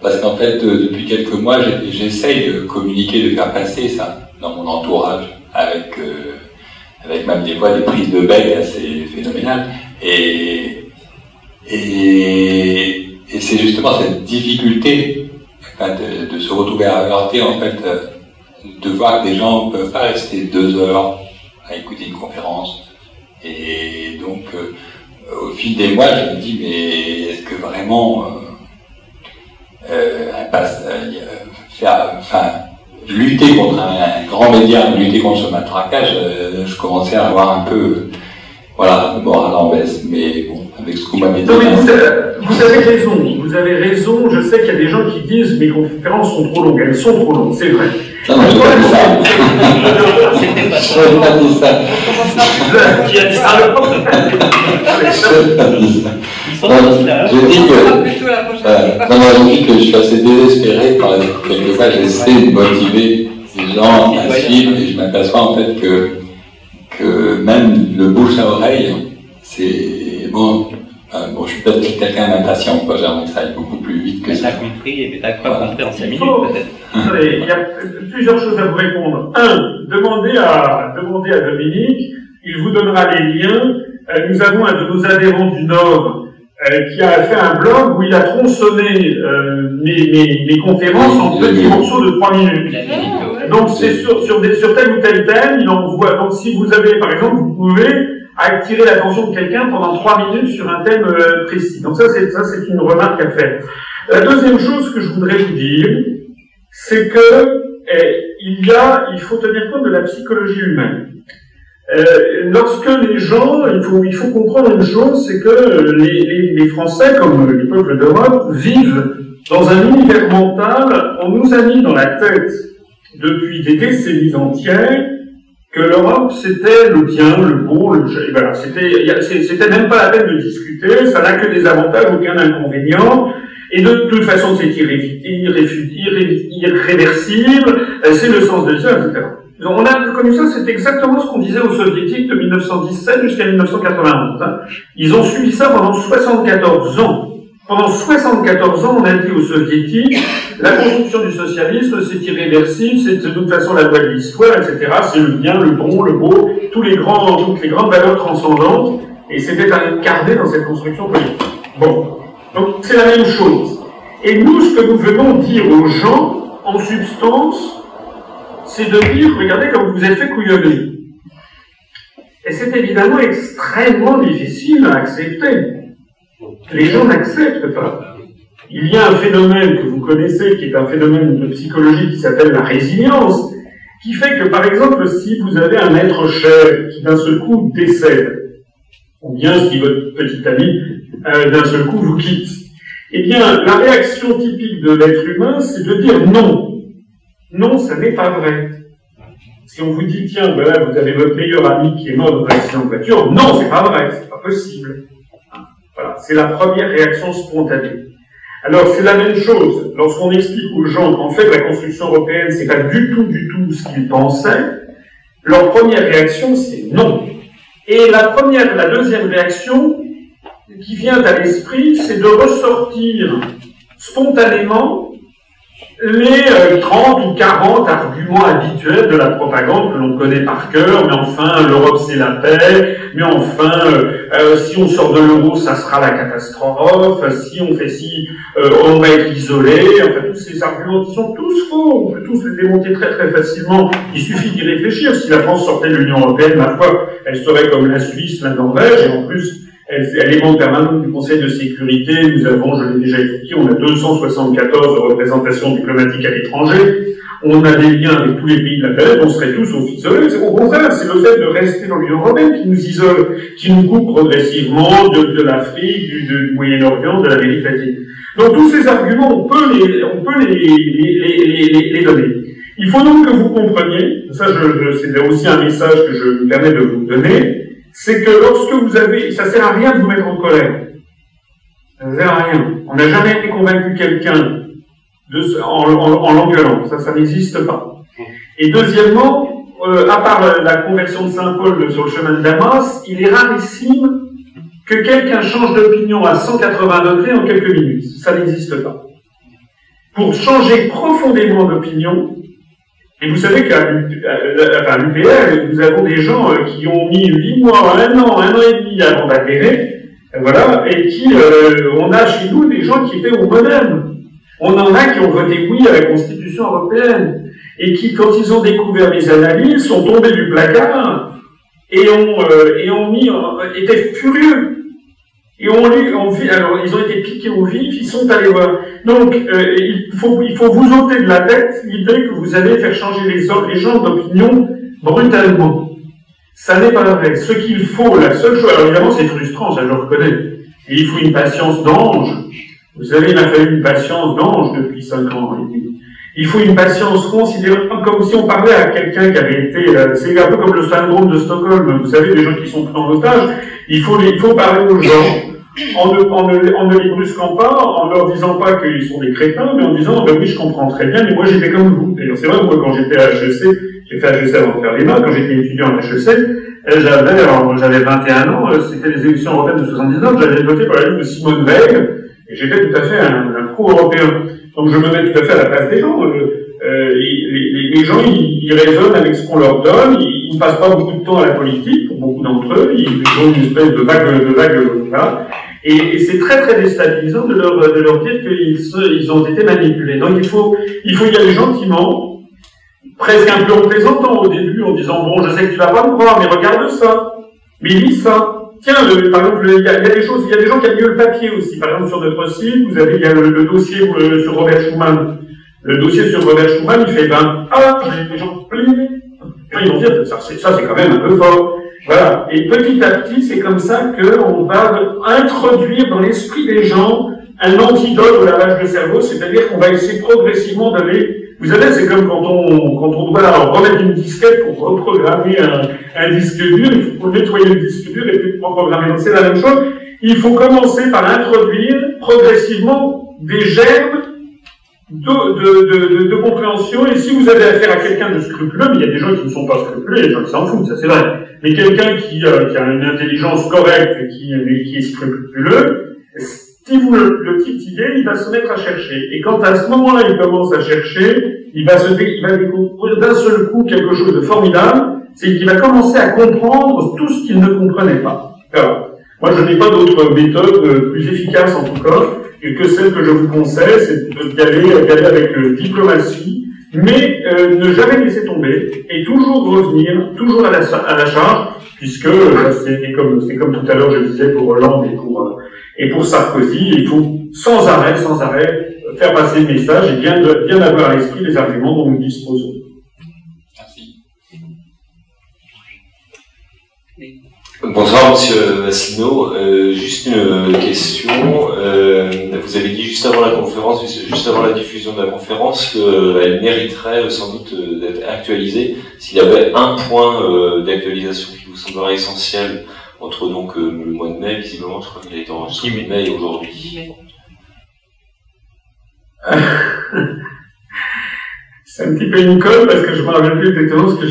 Parce qu'en fait, depuis quelques mois, j'essaye de communiquer, de faire passer ça dans mon entourage avec avec même des fois des prises de bec assez phénoménales. Et c'est justement cette difficulté de se retrouver à heurter, en fait, de voir que des gens ne peuvent pas rester 2 heures à écouter une conférence. Et donc, au fil des mois, je me dis, mais est-ce que vraiment lutter contre un grand média, lutter contre ce matraquage, je commençais à avoir un peu, voilà, le moral en baisse. Mais bon, avec ce que vous m'avez dit. Non, mais vous avez raison. Vous avez raison. Je sais qu'il y a des gens qui disent mes conférences sont trop longues. Elles sont trop longues, c'est vrai. Non, je n'ai pas dit ça. C'était pas ça. Je n'ai pas dit ça. Qui a dit ça? J'ai dit que, je dis que je suis assez désespéré par quelque part, j'essaie de motiver les gens à suivre et je m'aperçois en fait que même le bouche à oreille, c'est bon. Bon, je suis peut-être quelqu'un d'impatient, quoi. J'aimerais que ça aille beaucoup plus vite que ça. T'as compris, mais t'as pas compris en 5 minutes peut-être. Il y a plusieurs choses à vous répondre. Demandez à Dominique, il vous donnera les liens. Nous avons un de nos adhérents du Nord qui a fait un blog où il a tronçonné mes conférences en petits morceaux de 3 minutes. Donc c'est sur tel ou tel thème, il envoie. Donc si vous avez, par exemple, vous pouvez attirer l'attention de quelqu'un pendant 3 minutes sur un thème précis. Donc ça c'est une remarque à faire. La deuxième chose que je voudrais vous dire, c'est que il faut tenir compte de la psychologie humaine. Lorsque les gens, il faut comprendre une chose, c'est que les Français, comme les peuples d'Europe, vivent dans un univers mental. On nous a mis dans la tête depuis des décennies entières que l'Europe c'était le bien, le beau, et voilà, c'était même pas la peine de discuter, ça n'a que des avantages, aucun inconvénient, et de toute façon c'est irréversible, c'est le sens de ça, etc. On a connu ça, c'est exactement ce qu'on disait aux Soviétiques de 1917 jusqu'à 1991. Hein. Ils ont suivi ça pendant 74 ans. Pendant 74 ans, on a dit aux Soviétiques, la construction du socialisme, c'est irréversible, c'est de toute façon la loi de l'histoire, etc. C'est le bien, le bon, le beau, toutes les grandes valeurs transcendantes, et c'était incarné dans cette construction politique. Bon. Donc, c'est la même chose. Et nous, ce que nous venons dire aux gens, en substance, c'est de dire, regardez comme vous êtes fait couillonner. Et c'est évidemment extrêmement difficile à accepter. Les gens n'acceptent pas. Il y a un phénomène que vous connaissez, qui est un phénomène de psychologie qui s'appelle la résilience, qui fait que, par exemple, si vous avez un être cher qui d'un seul coup décède, ou bien si votre petit ami d'un seul coup vous quitte, eh bien, la réaction typique de l'être humain, c'est de dire non. Non, ça n'est pas vrai. Si on vous dit, tiens, voilà, vous avez votre meilleur ami qui est mort dans un accident de voiture, non, c'est pas vrai, c'est pas possible. Voilà, c'est la première réaction spontanée. Alors, c'est la même chose, lorsqu'on explique aux gens qu'en fait, la construction européenne, c'est pas du tout ce qu'ils pensaient, leur première réaction, c'est non. Et la deuxième réaction qui vient à l'esprit, c'est de ressortir spontanément les 30 ou 40 arguments habituels de la propagande que l'on connaît par cœur, mais enfin, l'Europe c'est la paix, mais enfin, si on sort de l'euro, ça sera la catastrophe, si on fait ci, on va être isolé, enfin, tous ces arguments qui sont tous faux, on peut tous les démonter très très facilement, il suffit d'y réfléchir. Si la France sortait de l'Union Européenne, ma foi, elle serait comme la Suisse, la Norvège, et en plus, elle est membre permanente du Conseil de sécurité. Nous avons, je l'ai déjà expliqué, on a 274 représentations diplomatiques à l'étranger. On a des liens avec tous les pays de la planète, on serait tous isolés. Au contraire, c'est le fait de rester dans l'Union européenne qui nous isole, qui nous coupe progressivement de l'Afrique, du Moyen-Orient, de l'Amérique latine. Donc tous ces arguments, on peut les donner. Il faut donc que vous compreniez, ça c'est aussi un message que je me permets de vous donner, c'est que lorsque vous avez, ça sert à rien de vous mettre en colère. Ça sert à rien. On n'a jamais été convaincu quelqu'un en l'engueulant. Ça n'existe pas. Et deuxièmement, à part la conversion de Saint Paul sur le chemin de Damas, il est rarissime que quelqu'un change d'opinion à 180 degrés en quelques minutes. Ça n'existe pas. Pour changer profondément d'opinion, Et vous savez qu'à l'UPR, nous avons des gens qui ont mis 8 mois, 1 an et demi avant d'adhérer, voilà, et on a chez nous des gens qui étaient au modem. On en a qui ont voté oui à la Constitution européenne, et qui, quand ils ont découvert les analyses, sont tombés du placard, et étaient furieux. Et alors ils ont été piqués au vif, ils sont allés voir. Donc, il faut vous ôter de la tête l'idée que vous allez faire changer les gens d'opinion brutalement. Ça n'est pas vrai. Ce qu'il faut, la seule chose, alors évidemment c'est frustrant, ça je le reconnais, et il faut une patience d'ange. Vous savez, il m'a fallu une patience d'ange depuis 5 ans. Il faut une patience considérable, comme si on parlait à quelqu'un qui avait été, c'est un peu comme le syndrome de Stockholm, vous savez, des gens qui sont pris en otage. Il faut parler aux gens, en ne les brusquant pas, en leur disant pas qu'ils sont des crétins, mais en disant, ben oui, je comprends très bien, mais moi j'étais comme vous. D'ailleurs, c'est vrai, moi quand j'étais à HEC, j'ai fait HEC avant de faire l'ENA, quand j'étais étudiant à HEC, j'avais 21 ans, c'était les élections européennes de 79, j'avais voté pour la liste de Simone Veil, et j'étais tout à fait un pro-européen. Donc je me mets tout à fait à la place des gens. Les gens, ils raisonnent avec ce qu'on leur donne, ils ne passent pas beaucoup de temps à la politique, pour beaucoup d'entre eux, ils ont une espèce de vague là. Et c'est très très déstabilisant de leur dire qu'ils ont été manipulés. Donc il faut y aller gentiment, presque un peu en plaisantant au début, en disant bon, je sais que tu vas pas me croire, mais regarde ça, mais lis ça. Tiens, par exemple, il y a des gens qui ont mieux le papier aussi. Par exemple, sur notre site, il y a le dossier sur Robert Schuman. Le dossier sur Robert Schuman, il fait j'ai des gens pliés. Ils vont dire, ça c'est quand même un peu fort. Voilà. Et petit à petit, c'est comme ça qu'on va introduire dans l'esprit des gens un antidote au lavage de cerveau, c'est-à-dire qu'on va essayer progressivement d'aller. Vous savez, c'est comme quand on doit remettre une disquette pour reprogrammer un disque dur, il faut nettoyer le disque dur et puis reprogrammer. Donc c'est la même chose. Il faut commencer par introduire progressivement des germes de compréhension. Et si vous avez affaire à quelqu'un de scrupuleux, mais il y a des gens qui ne sont pas scrupuleux, il y a des gens qui s'en foutent, ça c'est vrai. Mais quelqu'un qui a une intelligence correcte et qui est scrupuleux, si vous le titillez, il va se mettre à chercher. Et quand à ce moment-là, il commence à chercher, il va découvrir d'un seul coup quelque chose de formidable, c'est qu'il va commencer à comprendre tout ce qu'il ne comprenait pas. Alors, moi, je n'ai pas d'autre méthode plus efficace, en tout cas, que celle que je vous conseille, c'est d'y aller avec diplomatie, mais ne jamais laisser tomber, et toujours revenir, toujours à la charge, puisque c'est comme tout à l'heure, je disais pour Hollande et pour Sarkozy, il faut sans arrêt faire passer le message et bien avoir à l'esprit les arguments dont nous disposons. Merci. Bonsoir Monsieur Asselineau, juste une question. Vous avez dit juste avant la conférence, juste avant la diffusion de la conférence, qu'elle mériterait sans doute d'être actualisée. S'il y avait un point d'actualisation qui vous semblerait essentiel entre donc le mois de mai, visiblement, je crois qu'il a été enregistré mai et aujourd'hui. C'est un petit peu une colle parce que je me rappelle plus exactement ce que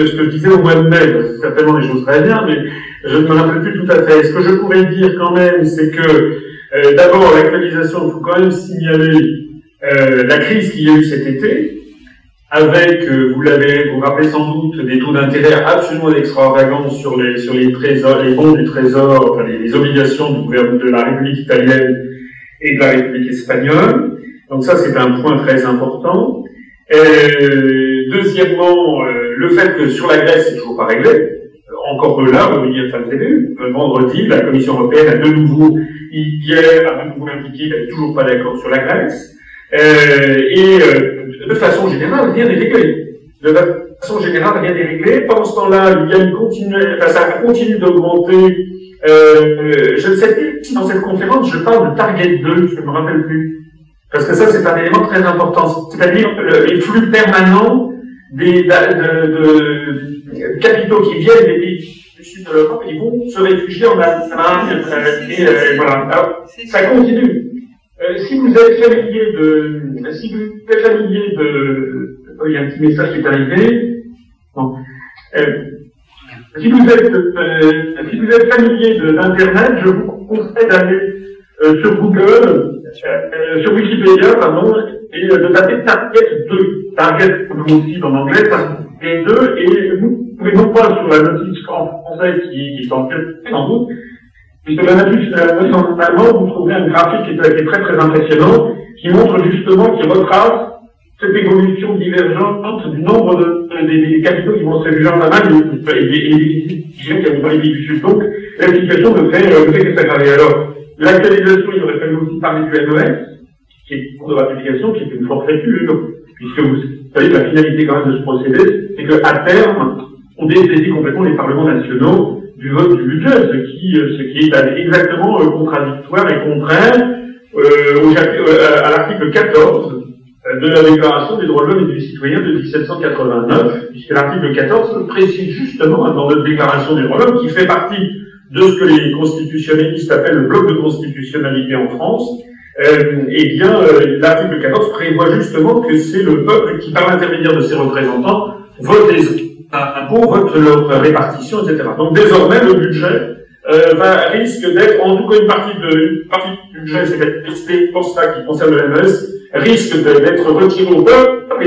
je disais au mois de mai. C'est certainement des choses très bien, mais je ne me rappelle plus tout à fait. Ce que je pourrais dire quand même, c'est que d'abord l'actualisation, il faut quand même signaler la crise qu'il y a eu cet été, avec, vous rappelez sans doute, des taux d'intérêt absolument extravagants sur les trésors, les bons du trésor, enfin les obligations du gouvernement de la République italienne et de la République espagnole. Donc ça, c'est un point très important. Deuxièmement, le fait que sur la Grèce, c'est toujours pas réglé. Encore là, vendredi, la Commission européenne a de nouveau indiqué qu'elle n'est toujours pas d'accord sur la Grèce. De façon générale, rien n'est réglé. De façon générale, rien n'est réglé. Pendant ce temps-là, ça continue d'augmenter. Je ne sais plus si dans cette conférence, je parle de Target 2, je ne me rappelle plus. Parce que ça, c'est un élément très important. C'est-à-dire les flux permanents de capitaux qui viennent des pays du sud de l'Europe, ils vont se réfugier en Allemagne, et voilà. Alors, ça continue. Si vous êtes familier il y a un petit message qui est arrivé. Bon. Si vous êtes familier d'Internet, je vous conseille d'aller sur Google, sur Wikipédia, pardon, et de taper target 2. Target, comme on dit en anglais, target 2, et vous non pas sur la notice en français qui est en fait sans doute, puisque la notice en allemand, vous trouverez un graphique qui est très très impressionnant, qui montre justement, qui retrace cette évolution divergente du nombre des capitaux qui vont se réfugier en Allemagne et des qui habitent dans les pays du Sud. Donc, la situation ne fait que s'aggraver. Alors, l'actualisation, il aurait fallu aussi parler du MES, qui est pour de ratification, qui est une forfaiture, puisque vous savez que la finalité quand même de ce procédé, c'est qu'à terme, on désaisit complètement les parlements nationaux du vote du budget, ce qui est exactement contradictoire et contraire à l'article 14 de la Déclaration des droits de l'homme et du citoyen de 1789, puisque l'article 14 précise justement dans notre Déclaration des droits de l'homme, qui fait partie de ce que les constitutionnalistes appellent le bloc de constitutionnalité en France, eh bien, l'article 14 prévoit justement que c'est le peuple qui, par l'intermédiaire de ses représentants, vote les impôts, vote leur répartition, etc. Donc désormais, le budget risque d'être, en tout cas une partie du budget, c'est les postes qui concernent le MES, risque d'être retiré au peuple, et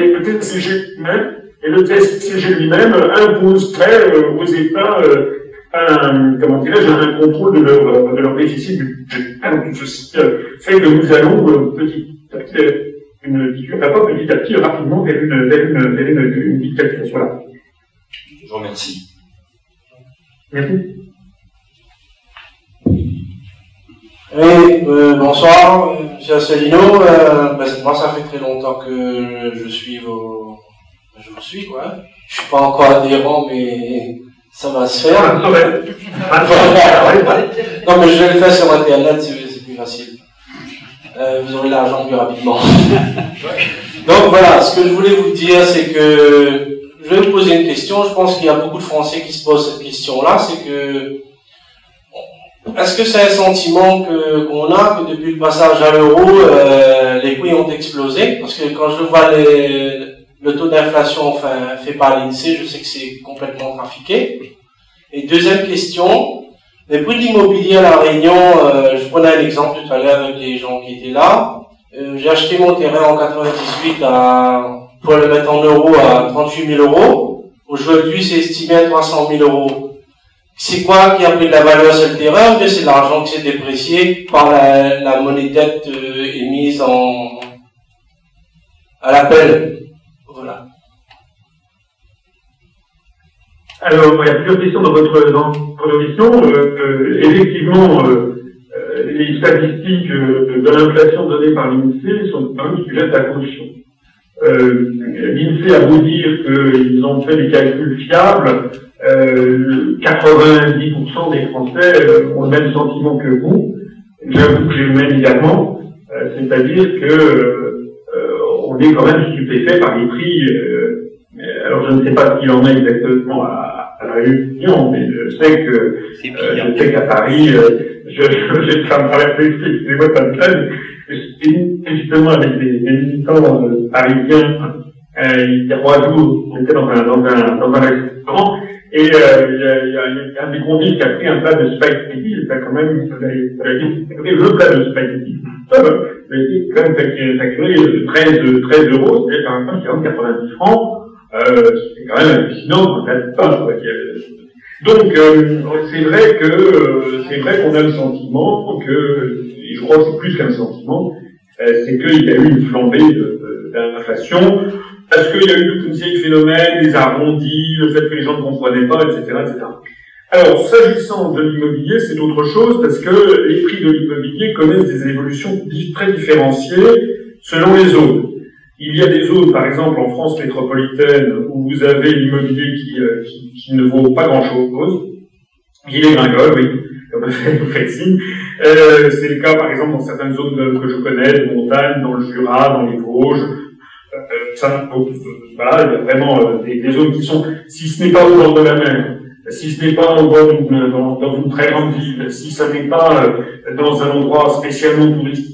le TSCG lui-même imposerait aux États un contrôle de leur déficit budgétaire. Donc ceci fait que nous allons petit à petit rapidement vers une dictature. Voilà. Je vous remercie. Merci. Oui, bonsoir, monsieur Asselineau. Moi, ça fait très longtemps que je vous suis, quoi. Je suis pas encore adhérent, mais ça va se faire. Non, mais je vais le faire sur Internet, c'est plus facile. Vous aurez l'argent plus rapidement. Donc voilà, ce que je voulais vous dire, c'est que je vais vous poser une question. Je pense qu'il y a beaucoup de Français qui se posent cette question-là. C'est que est-ce que c'est un sentiment qu'on a que depuis le passage à l'euro, les prix ont explosé? Parce que quand je vois le taux d'inflation fait par l'INSEE, je sais que c'est complètement trafiqué. Et deuxième question, les prix de l'immobilier à La Réunion, je prenais un exemple tout à l'heure avec les gens qui étaient là. J'ai acheté mon terrain en 98 pour le mettre en euros à 38 000 euros. Aujourd'hui, c'est estimé à 300 000 euros. C'est quoi qui a pris de la valeur sur le terrain, ou bien c'est l'argent qui s'est déprécié par la monnaie dette émise à l'appel? Voilà. Alors, il y a plusieurs questions dans votre question. Effectivement, les statistiques de l'inflation données par l'INSEE sont quand même sujettes à caution. L'INSEE a beau dire qu'ils ont fait des calculs fiables, 90% des Français ont le même sentiment que vous. J'avoue que j'ai le même également, c'est-à-dire que on est quand même stupéfait par les prix. Alors je ne sais pas ce qu'il en est exactement à La Réunion, mais je sais qu'à Paris, j'ai ça me paraît plus, excusez-moi ça me plaît, justement avec des militants parisiens, il y a 3 jours, on était dans un restaurant, et il y a un des convives qui a pris un plat de spaghetti, il a quand même, le plat de spaghetti, mais quand même facturé 13 euros, c'est quand même 90 francs, c'est quand même hallucinant, on n'a pas, donc, c'est vrai qu'on a le sentiment que, et je crois que c'est plus qu'un sentiment, c'est qu'il y a eu une flambée d'inflation, parce qu'il y a eu toute une série de phénomènes, les arrondis, le fait que les gens ne comprenaient pas, etc., etc. Alors, s'agissant de l'immobilier, c'est autre chose, parce que les prix de l'immobilier connaissent des évolutions très différenciées selon les zones. Il y a des zones, par exemple, en France métropolitaine, où vous avez l'immobilier qui ne vaut pas grand-chose, qui dégringole, oui, comme vous faites signe. C'est le cas, par exemple, dans certaines zones que je connais, de montagne, dans le Jura, dans les Vosges. Voilà, il y a vraiment des zones qui sont, si ce n'est pas au bord de la mer, si ce n'est pas au bord dans une très grande ville, si ce n'est pas dans un endroit spécialement touristique,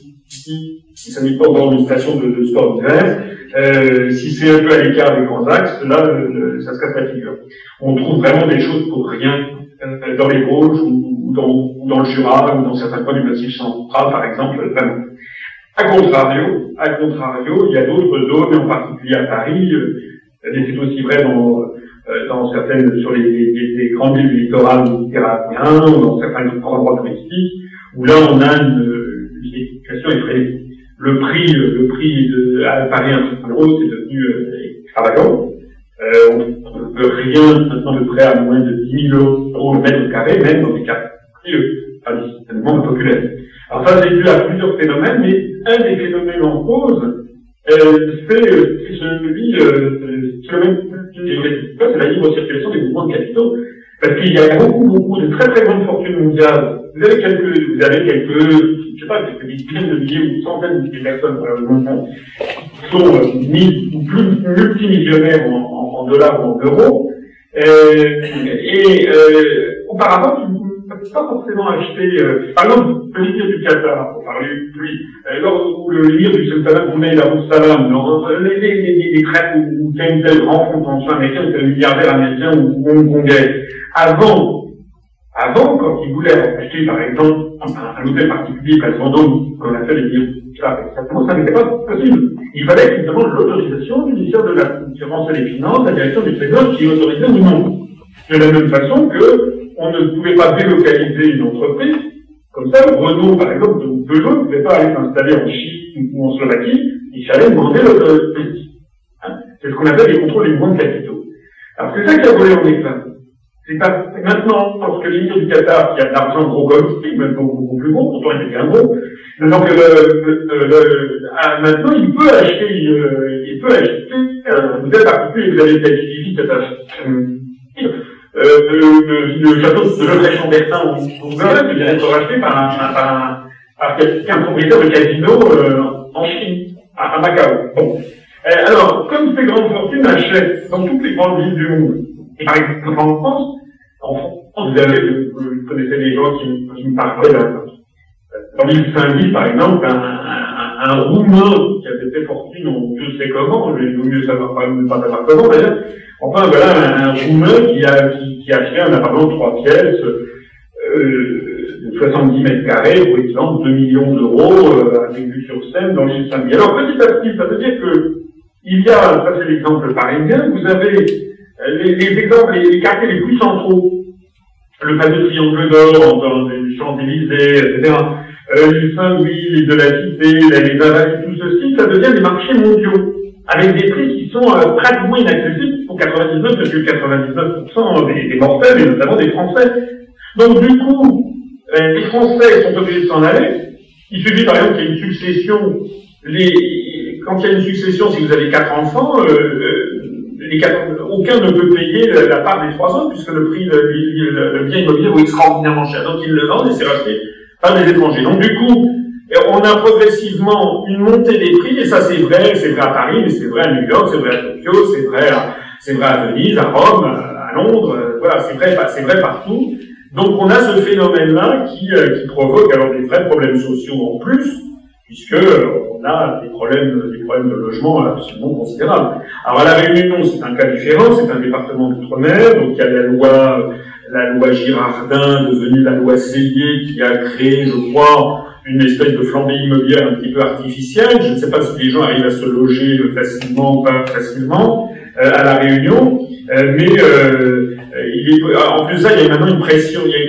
si ça n'est pas dans une station de sport d'hiver, si c'est un peu à l'écart des grands axes, là, ça se casse la figure. On trouve vraiment des choses pour rien dans les Vosges ou dans le Jura ou dans certains coins du Massif central, par exemple, vraiment. A contrario, il y a d'autres zones, en particulier à Paris, mais c'est aussi vrai dans certaines, sur les grandes villes du littoral méditerranéen, ou dans certains grands endroits touristiques, où là on a une situation effrayante. Le prix à Paris intramuros, c'est devenu extravagant. On ne peut rien maintenant de près à moins de 10 000 € le mètre carré, même dans des quartiers traditionnellement populaires. Alors ça, c'est dû à plusieurs phénomènes, mais un des phénomènes en cause, c'est celui, c'est la libre circulation des mouvements de capitaux. Parce qu'il y a beaucoup de très grandes fortunes mondiales. Vous avez quelques, je sais pas, quelques dizaines de milliers ou centaines de personnes qui sont multimillionnaires en dollars ou en euros. Auparavant, tu ne peux pas forcément acheter, par exemple, l'émir du Qatar, pour parler de lui, ou l'émir du Sultanat Brunei Darussalam, les traites ou tel grand fonds pension américain, ou tel milliardaire américain ou hongkongais. Avant, quand ils voulaient acheter, par exemple, un hôtel particulier, par exemple, qu'on appelle l'émir du Qatar, ça n'était pas possible. Il fallait qu'ils demandent l'autorisation du ministère de la Concurrence et des Finances, la direction du Trésor, qui autorisait ou non. De la même façon que on ne pouvait pas délocaliser une entreprise, comme ça, Renault, par exemple, Peugeot ne pouvait pas aller s'installer en Chine ou en Slovaquie, il fallait demander l'autorisation. C'est ce qu'on appelle les contrôles des mouvements de capitaux. Alors c'est ça qui a volé en éclat. C'est pas maintenant, parce que l'émir du Qatar, qui a de l'argent gros comme lui, même beaucoup plus gros, pourtant il était bien gros, donc maintenant il peut acheter un hôtel particulier, vous avez peut-être suivi cette le château de Lodré-Chambertin au Gaulle, qui vient d'être racheté par quelqu'un propriétaire de casino en Chine, à Macao. Bon. Alors, comme ces grandes fortunes achètent dans toutes les grandes villes du monde, et par exemple en France, vous connaissez des gens qui me parlaient dans l'île Saint-Louis, par exemple, un Roumain qui avait fait fortune, on ne sait comment, il vaut mieux savoir pas savoir comment d'ailleurs. Enfin voilà, un Roumain qui a acheté un appartement de 3 pièces de 70 mètres carrés pour exemple 2 millions d'euros avec vue sur Seine dans l'île Saint-Louis. Alors petit à petit, ça veut dire que il y a, ça c'est l'exemple parisien, vous avez les exemples, les quartiers les plus centraux, le fameux triangle d'or dans les Champs-Élysées, etc. Les Saint-Louis, de la Cité, les Invalides, tout ceci, ça devient des marchés mondiaux, avec des prix qui sont pratiquement inaccessibles pour 99,99% des mortels, et notamment des Français. Donc du coup, les Français sont obligés de s'en aller. Il suffit par exemple qu'il y ait une succession, quand il y a une succession, si vous avez 4 enfants, aucun ne peut payer la part des 3 autres, puisque le prix, le bien immobilier vaut extraordinairement cher. Donc ils le vendent et c'est racheté par des étrangers. Donc du coup, on a progressivement une montée des prix, et ça c'est vrai à Paris, mais c'est vrai à New York, c'est vrai à Tokyo, c'est vrai à Venise, à Rome, à Londres, voilà, c'est vrai partout. Donc on a ce phénomène-là qui provoque alors des vrais problèmes sociaux en plus, puisque on a des problèmes de logement absolument considérables. Alors à La Réunion, c'est un cas différent, c'est un département d'outre-mer, donc il y a la loi Girardin, devenue la loi Sellier, qui a créé, je crois, une espèce de flambée immobilière un petit peu artificielle. Je ne sais pas si les gens arrivent à se loger facilement ou pas facilement à La Réunion, mais en plus de ça, il y a maintenant il y a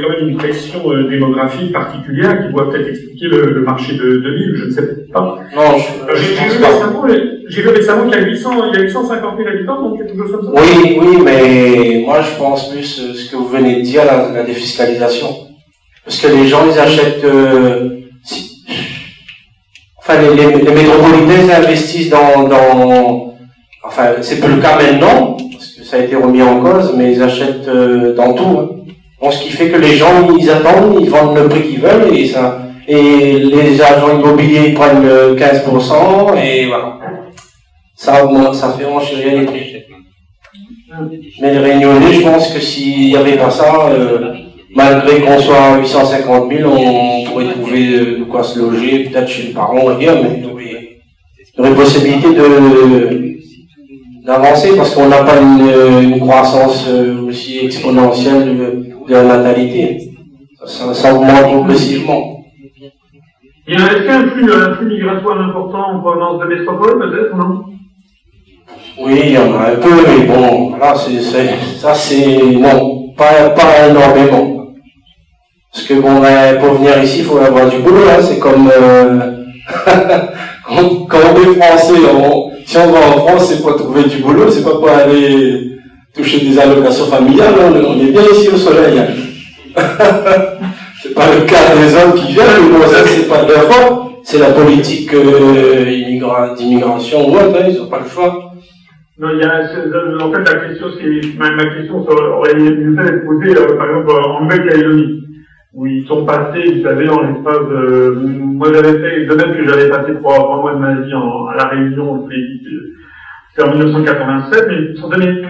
quand même une pression démographique particulière qui doit peut-être expliquer le marché de l'île, je ne sais pas. Non, j'ai vu récemment qu'il y a 850 000 habitants, donc quelque chose comme ça. Oui, mais moi je pense plus ce que vous venez de dire, la défiscalisation. Parce que les gens, ils achètent... les métropolitains, ils investissent enfin, c'est plus le cas maintenant, parce que ça a été remis en cause, mais ils achètent dans tout. Hein. Donc, ce qui fait que les gens, ils attendent, ils vendent le prix qu'ils veulent, et les agents immobiliers, ils prennent 15%, et voilà. Ça augmente, ça fait enchérir les prix. Mais les Réunionnais, je pense que s'il n'y avait pas ça, malgré qu'on soit à 850 000, on pourrait trouver de quoi se loger, peut-être chez les parents, mais il y aurait possibilité d'avancer, parce qu'on n'a pas une croissance aussi exponentielle de la natalité. Ça augmente progressivement. Il Il y a un flux migratoire important en provenance de métropole, peut-être, non? Oui, il y en a un peu, mais bon, voilà, non, pas énormément. Parce que bon, pour venir ici, il faut avoir du boulot, hein. C'est comme quand on est français, si on va en France, c'est pour trouver du boulot, c'est pas pour aller toucher des allocations familiales, on est bien ici au soleil. Hein. C'est pas le cas des hommes qui viennent, mais bon, ça c'est pas de leur faute, c'est la politique d'immigration ou autre, hein, ils n'ont pas le choix. Non, en fait, ma question aurait dû être posée, par exemple, en Nouvelle-Calédonie, où ils sont passés, vous savez, en l'espace de... Moi, j'avais fait, de même que j'avais passé 3 mois de ma vie à la Réunion, c'était en 1987, mais ils sont donnés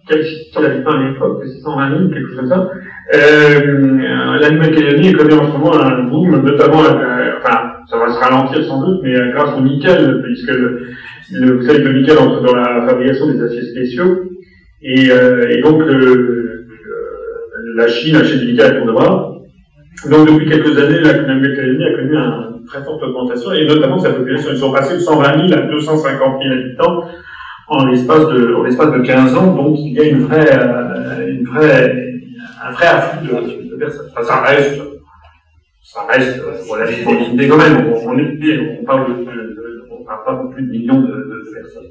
quel habitant à l'époque, 620 000, quelque chose comme ça. La Nouvelle-Calédonie connaît en ce moment un boom, notamment, enfin, ça va se ralentir sans doute, mais grâce au nickel, puisque vous savez que le nickel entre dans la fabrication des aciers spéciaux, et donc la Chine achète du nickel à tour de bras. Donc depuis quelques années, la Nouvelle-Calédonie a connu une très forte augmentation, et notamment sa population. Ils sont passés de 120 000 à 250 000 habitants en l'espace de 15 ans, donc il y a un vrai afflux de personnes. Enfin, ça reste relativement limité quand même. On parle pas non plus de millions de personnes.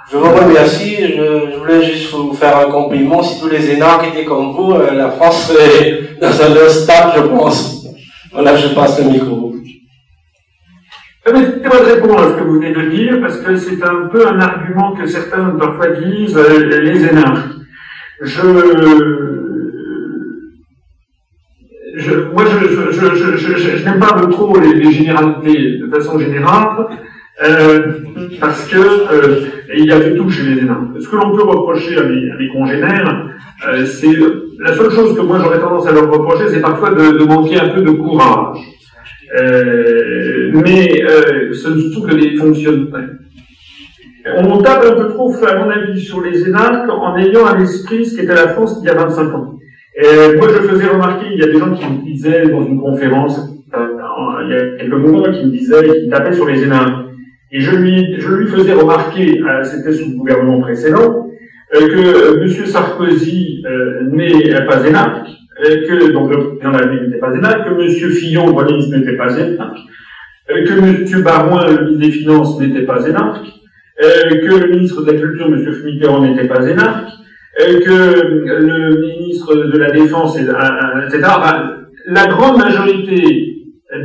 Je vous remercie. Je voulais juste vous faire un compliment. Si tous les énarques étaient comme vous, la France serait dans un stade, je pense. Voilà, je passe le micro. Permettez-moi de répondre à ce que vous venez de dire, parce que c'est un peu un argument que certains parfois disent, les énarques. Moi, je n'aime pas trop les généralités de façon générale, parce que il y a de tout chez les énarques. Ce que l'on peut reprocher à mes congénères, c'est la seule chose que moi j'aurais tendance à leur reprocher, c'est parfois de manquer un peu de courage. Mais ce ne sont que des fonctionnaires. On tape un peu trop, à mon avis, sur les énarques en ayant à l'esprit ce qu'était la France il y a 25 ans. Moi, je faisais remarquer, il y a des gens qui me disaient dans une conférence, il y a quelques mois, qui me disaient, qui tapaient sur les énarques. Et je lui faisais remarquer, c'était sous le gouvernement précédent, que M. Sarkozy n'est pas énarque, donc le président de la République n'était pas énarque, que M. Fillon, le ministre, n'était pas énarque, que M. Barouin, le ministre des Finances, n'était pas énarque, que le ministre de la Culture, M. Mitterrand, n'était pas énarque, que le ministre de la Défense, etc. Enfin, la grande majorité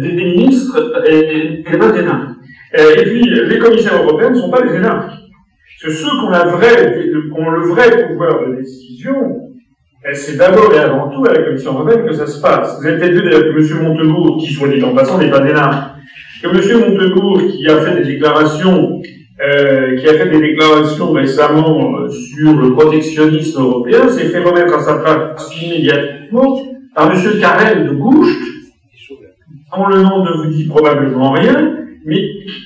des ministres n'étaient pas énarques. Et puis, les commissaires européens ne sont pas des énarques. Ceux qui ont le vrai pouvoir de décision, c'est d'abord et avant tout à la Commission européenne que ça se passe. Vous avez peut-être vu d'ailleurs que M. Montebourg, qui soit dit en passant, n'est pas énarque, que M. Montebourg, qui a fait des déclarations récemment sur le protectionnisme européen, s'est fait remettre à sa place immédiatement par M. Carrel de Goucht, dont le nom ne vous dit probablement rien, mais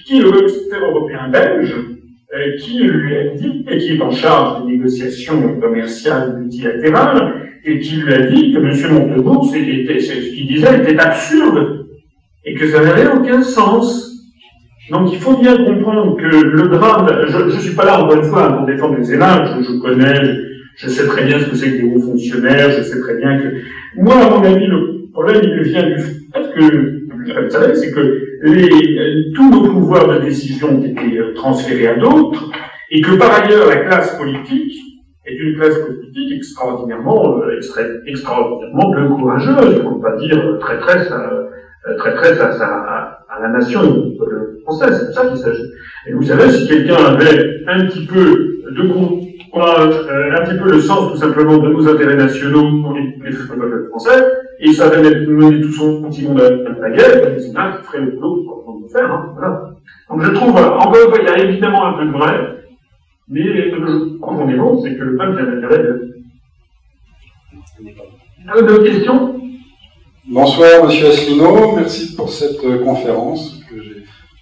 qui est le commissaire européen belge, qui lui a dit, et qui est en charge des négociations commerciales multilatérales, et qui lui a dit que M. Montebourg, ce qu'il disait était absurde, et que ça n'avait aucun sens. Donc il faut bien comprendre que le drame, je ne suis pas là encore une fois pour défendre les énarques, je sais très bien ce que c'est que des hauts fonctionnaires, je sais très bien que... Moi, à mon avis, le problème, il vient du fait que, vous savez, c'est que tous nos pouvoirs de décision ont été transférés à d'autres, et que par ailleurs, la classe politique est une classe politique extraordinairement peu courageuse, pour ne pas dire traîtresse à la nation française, c'est de ça qu'il s'agit. Et vous savez, si quelqu'un avait un petit peu de courage, un petit peu le sens tout simplement de nos intérêts nationaux pour les peuples français, et ça avait mené tout son petit monde à la guerre, c'est là qui ferait le boulot pour le faire. Hein, voilà. Donc je trouve, encore une fois, il y a évidemment un peu de vrai, mais je crois qu'on est bon, c'est que le peuple a l'intérêt de... D'autres questions? Bonsoir, Monsieur Asselineau. Merci pour cette conférence.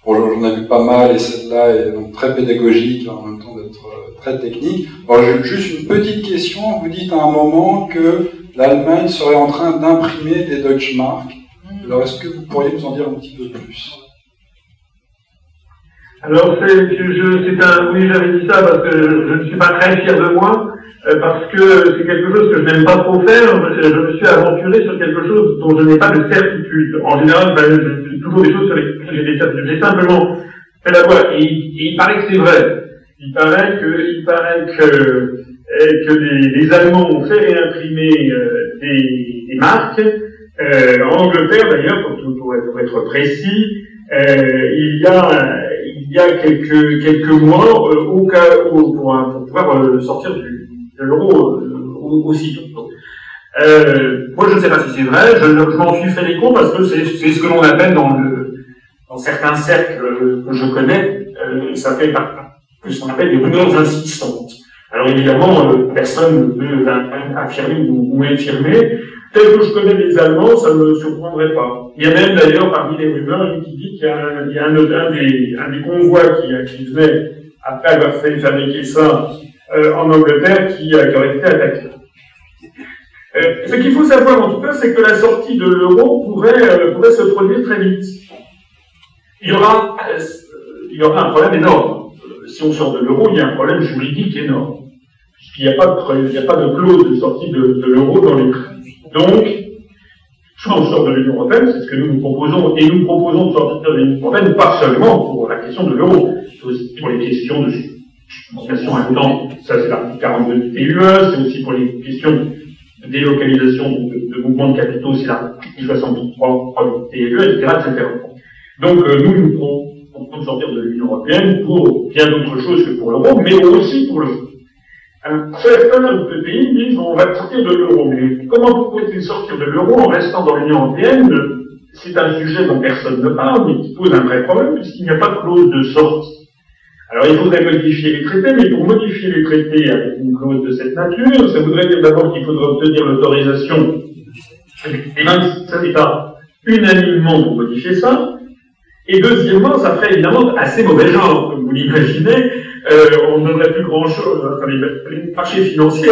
J'en ai vu pas mal et celle-là est donc très pédagogique en même temps d'être très technique. Alors, j'ai juste une petite question. Vous dites à un moment que l'Allemagne serait en train d'imprimer des Deutschmark. Alors, est-ce que vous pourriez nous en dire un petit peu plus? Alors, oui, j'avais dit ça parce que je ne suis pas très fier de moi, parce que c'est quelque chose que je n'aime pas trop faire. Je me suis aventuré sur quelque chose dont je n'ai pas de certitude. En général, je fais toujours des choses sur lesquelles j'ai des certitudes. J'ai simplement fait la voie. Et il paraît que c'est vrai. Il paraît que les Allemands ont fait réimprimer des marques. En Angleterre, d'ailleurs, pour être précis, il y a quelques mois, pour pouvoir sortir de l'euro aussitôt. Moi, je ne sais pas si c'est vrai. Je m'en suis fait l'écho parce que c'est ce que l'on appelle dans certains cercles que je connais, ça fait ce qu'on appelle des rumeurs insistantes. Alors évidemment, personne ne peut affirmer ou infirmer. Tel que je connais les Allemands, ça ne me surprendrait pas. Il y a même d'ailleurs parmi les rumeurs qui dit qu'il y a un des convois qui venait après avoir fait fabriquer ça en Angleterre qui aurait été attaqué. Ce qu'il faut savoir en tout cas, c'est que la sortie de l'euro pourrait se produire très vite. Il y aura un problème énorme. Si on sort de l'euro, il y a un problème juridique énorme. Il n'y a pas de clause de sortie de l'euro dans les traités. Donc, soit on sort de l'Union européenne, c'est ce que nous proposons, et nous proposons de sortir de l'Union européenne, pas seulement pour la question de l'euro, c'est aussi pour les questions de transmission à temps, ça c'est l'article 42 du TUE, c'est aussi pour les questions de délocalisation de mouvements de capitaux, c'est l'article 63 du TUE, etc., etc. Donc, nous proposons de sortir de l'Union européenne pour bien d'autres choses que pour l'euro, mais aussi pour l'euro. Certains pays disent on va sortir de l'euro, mais comment peut-il sortir de l'euro en restant dans l'Union européenne? C'est un sujet dont personne ne parle, mais qui pose un vrai problème, puisqu'il n'y a pas de clause de sortie. Alors il faudrait modifier les traités, mais pour modifier les traités avec une clause de cette nature, ça voudrait dire d'abord qu'il faudrait obtenir l'autorisation des 27 États unanimement pour modifier ça, et deuxièmement, ça ferait évidemment assez mauvais genre, comme vous l'imaginez. On ne donnerait plus grand-chose, enfin, les marchés financiers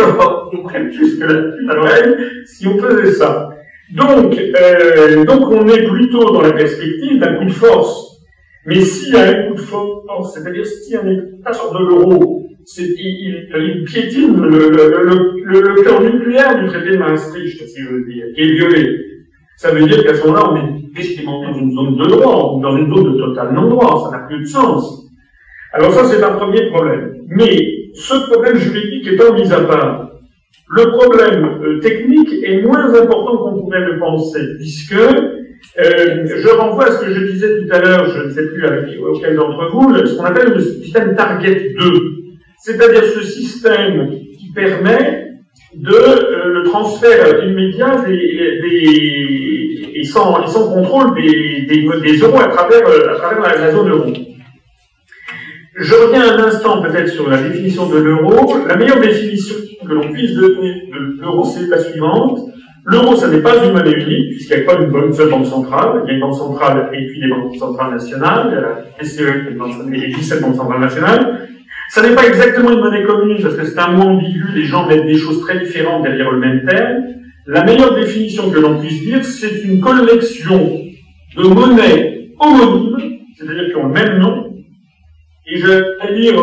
on ferait plus que la puce à l'oreille si on faisait ça. Donc on est plutôt dans la perspective d'un coup de force. Mais s'il y a un coup de force, c'est-à-dire si un État sort de l'euro, il piétine le cœur nucléaire du traité de Maastricht, si je veux dire, qui est violé. Ça veut dire qu'à ce moment-là, on est décidément dans une zone de droit, ou dans une zone de total non-droit, ça n'a plus de sens. Alors ça, c'est un premier problème. Mais ce problème juridique étant mis à part, le problème technique est moins important qu'on pourrait le penser, puisque je renvoie à ce que je disais tout à l'heure, je ne sais plus auquel d'entre vous, ce qu'on appelle le système Target 2, c'est-à-dire ce système qui permet le transfert immédiat et sans contrôle des euros à travers la zone euro. Je reviens un instant peut-être sur la définition de l'euro. La meilleure définition que l'on puisse donner de l'euro, c'est la suivante. L'euro, ça n'est pas une monnaie unique, puisqu'il n'y a pas une seule banque centrale. Il y a une banque centrale et puis des banques centrales nationales, la BCE et les 17 banques centrales nationales. Ça n'est pas exactement une monnaie commune, parce que c'est un mot ambigu, les gens mettent des choses très différentes derrière le même terme. La meilleure définition que l'on puisse dire, c'est une collection de monnaies homonymes, c'est-à-dire qui ont le même nom, et je vais dire,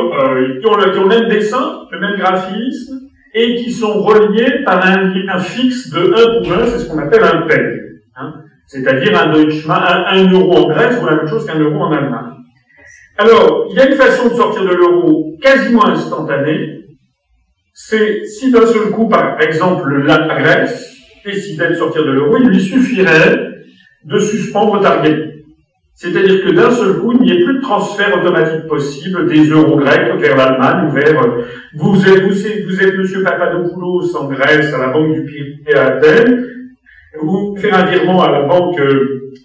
qui ont le même dessin, le même graphisme, et qui sont reliés par un lien fixe de 1 pour 1, c'est ce qu'on appelle un PEG. Hein, c'est-à-dire un euro en Grèce, ou la même chose qu'un euro en Allemagne. Alors, il y a une façon de sortir de l'euro quasiment instantanée, c'est si d'un seul coup, par exemple, la Grèce décidait de sortir de l'euro, il lui suffirait de suspendre Target. C'est-à-dire que d'un seul coup, il n'y ait plus de transfert automatique possible des euros grecs vers l'Allemagne ou vers... Vous êtes M. Papadopoulos en Grèce, à la Banque du Pirée à Athènes, vous faites un virement à la banque,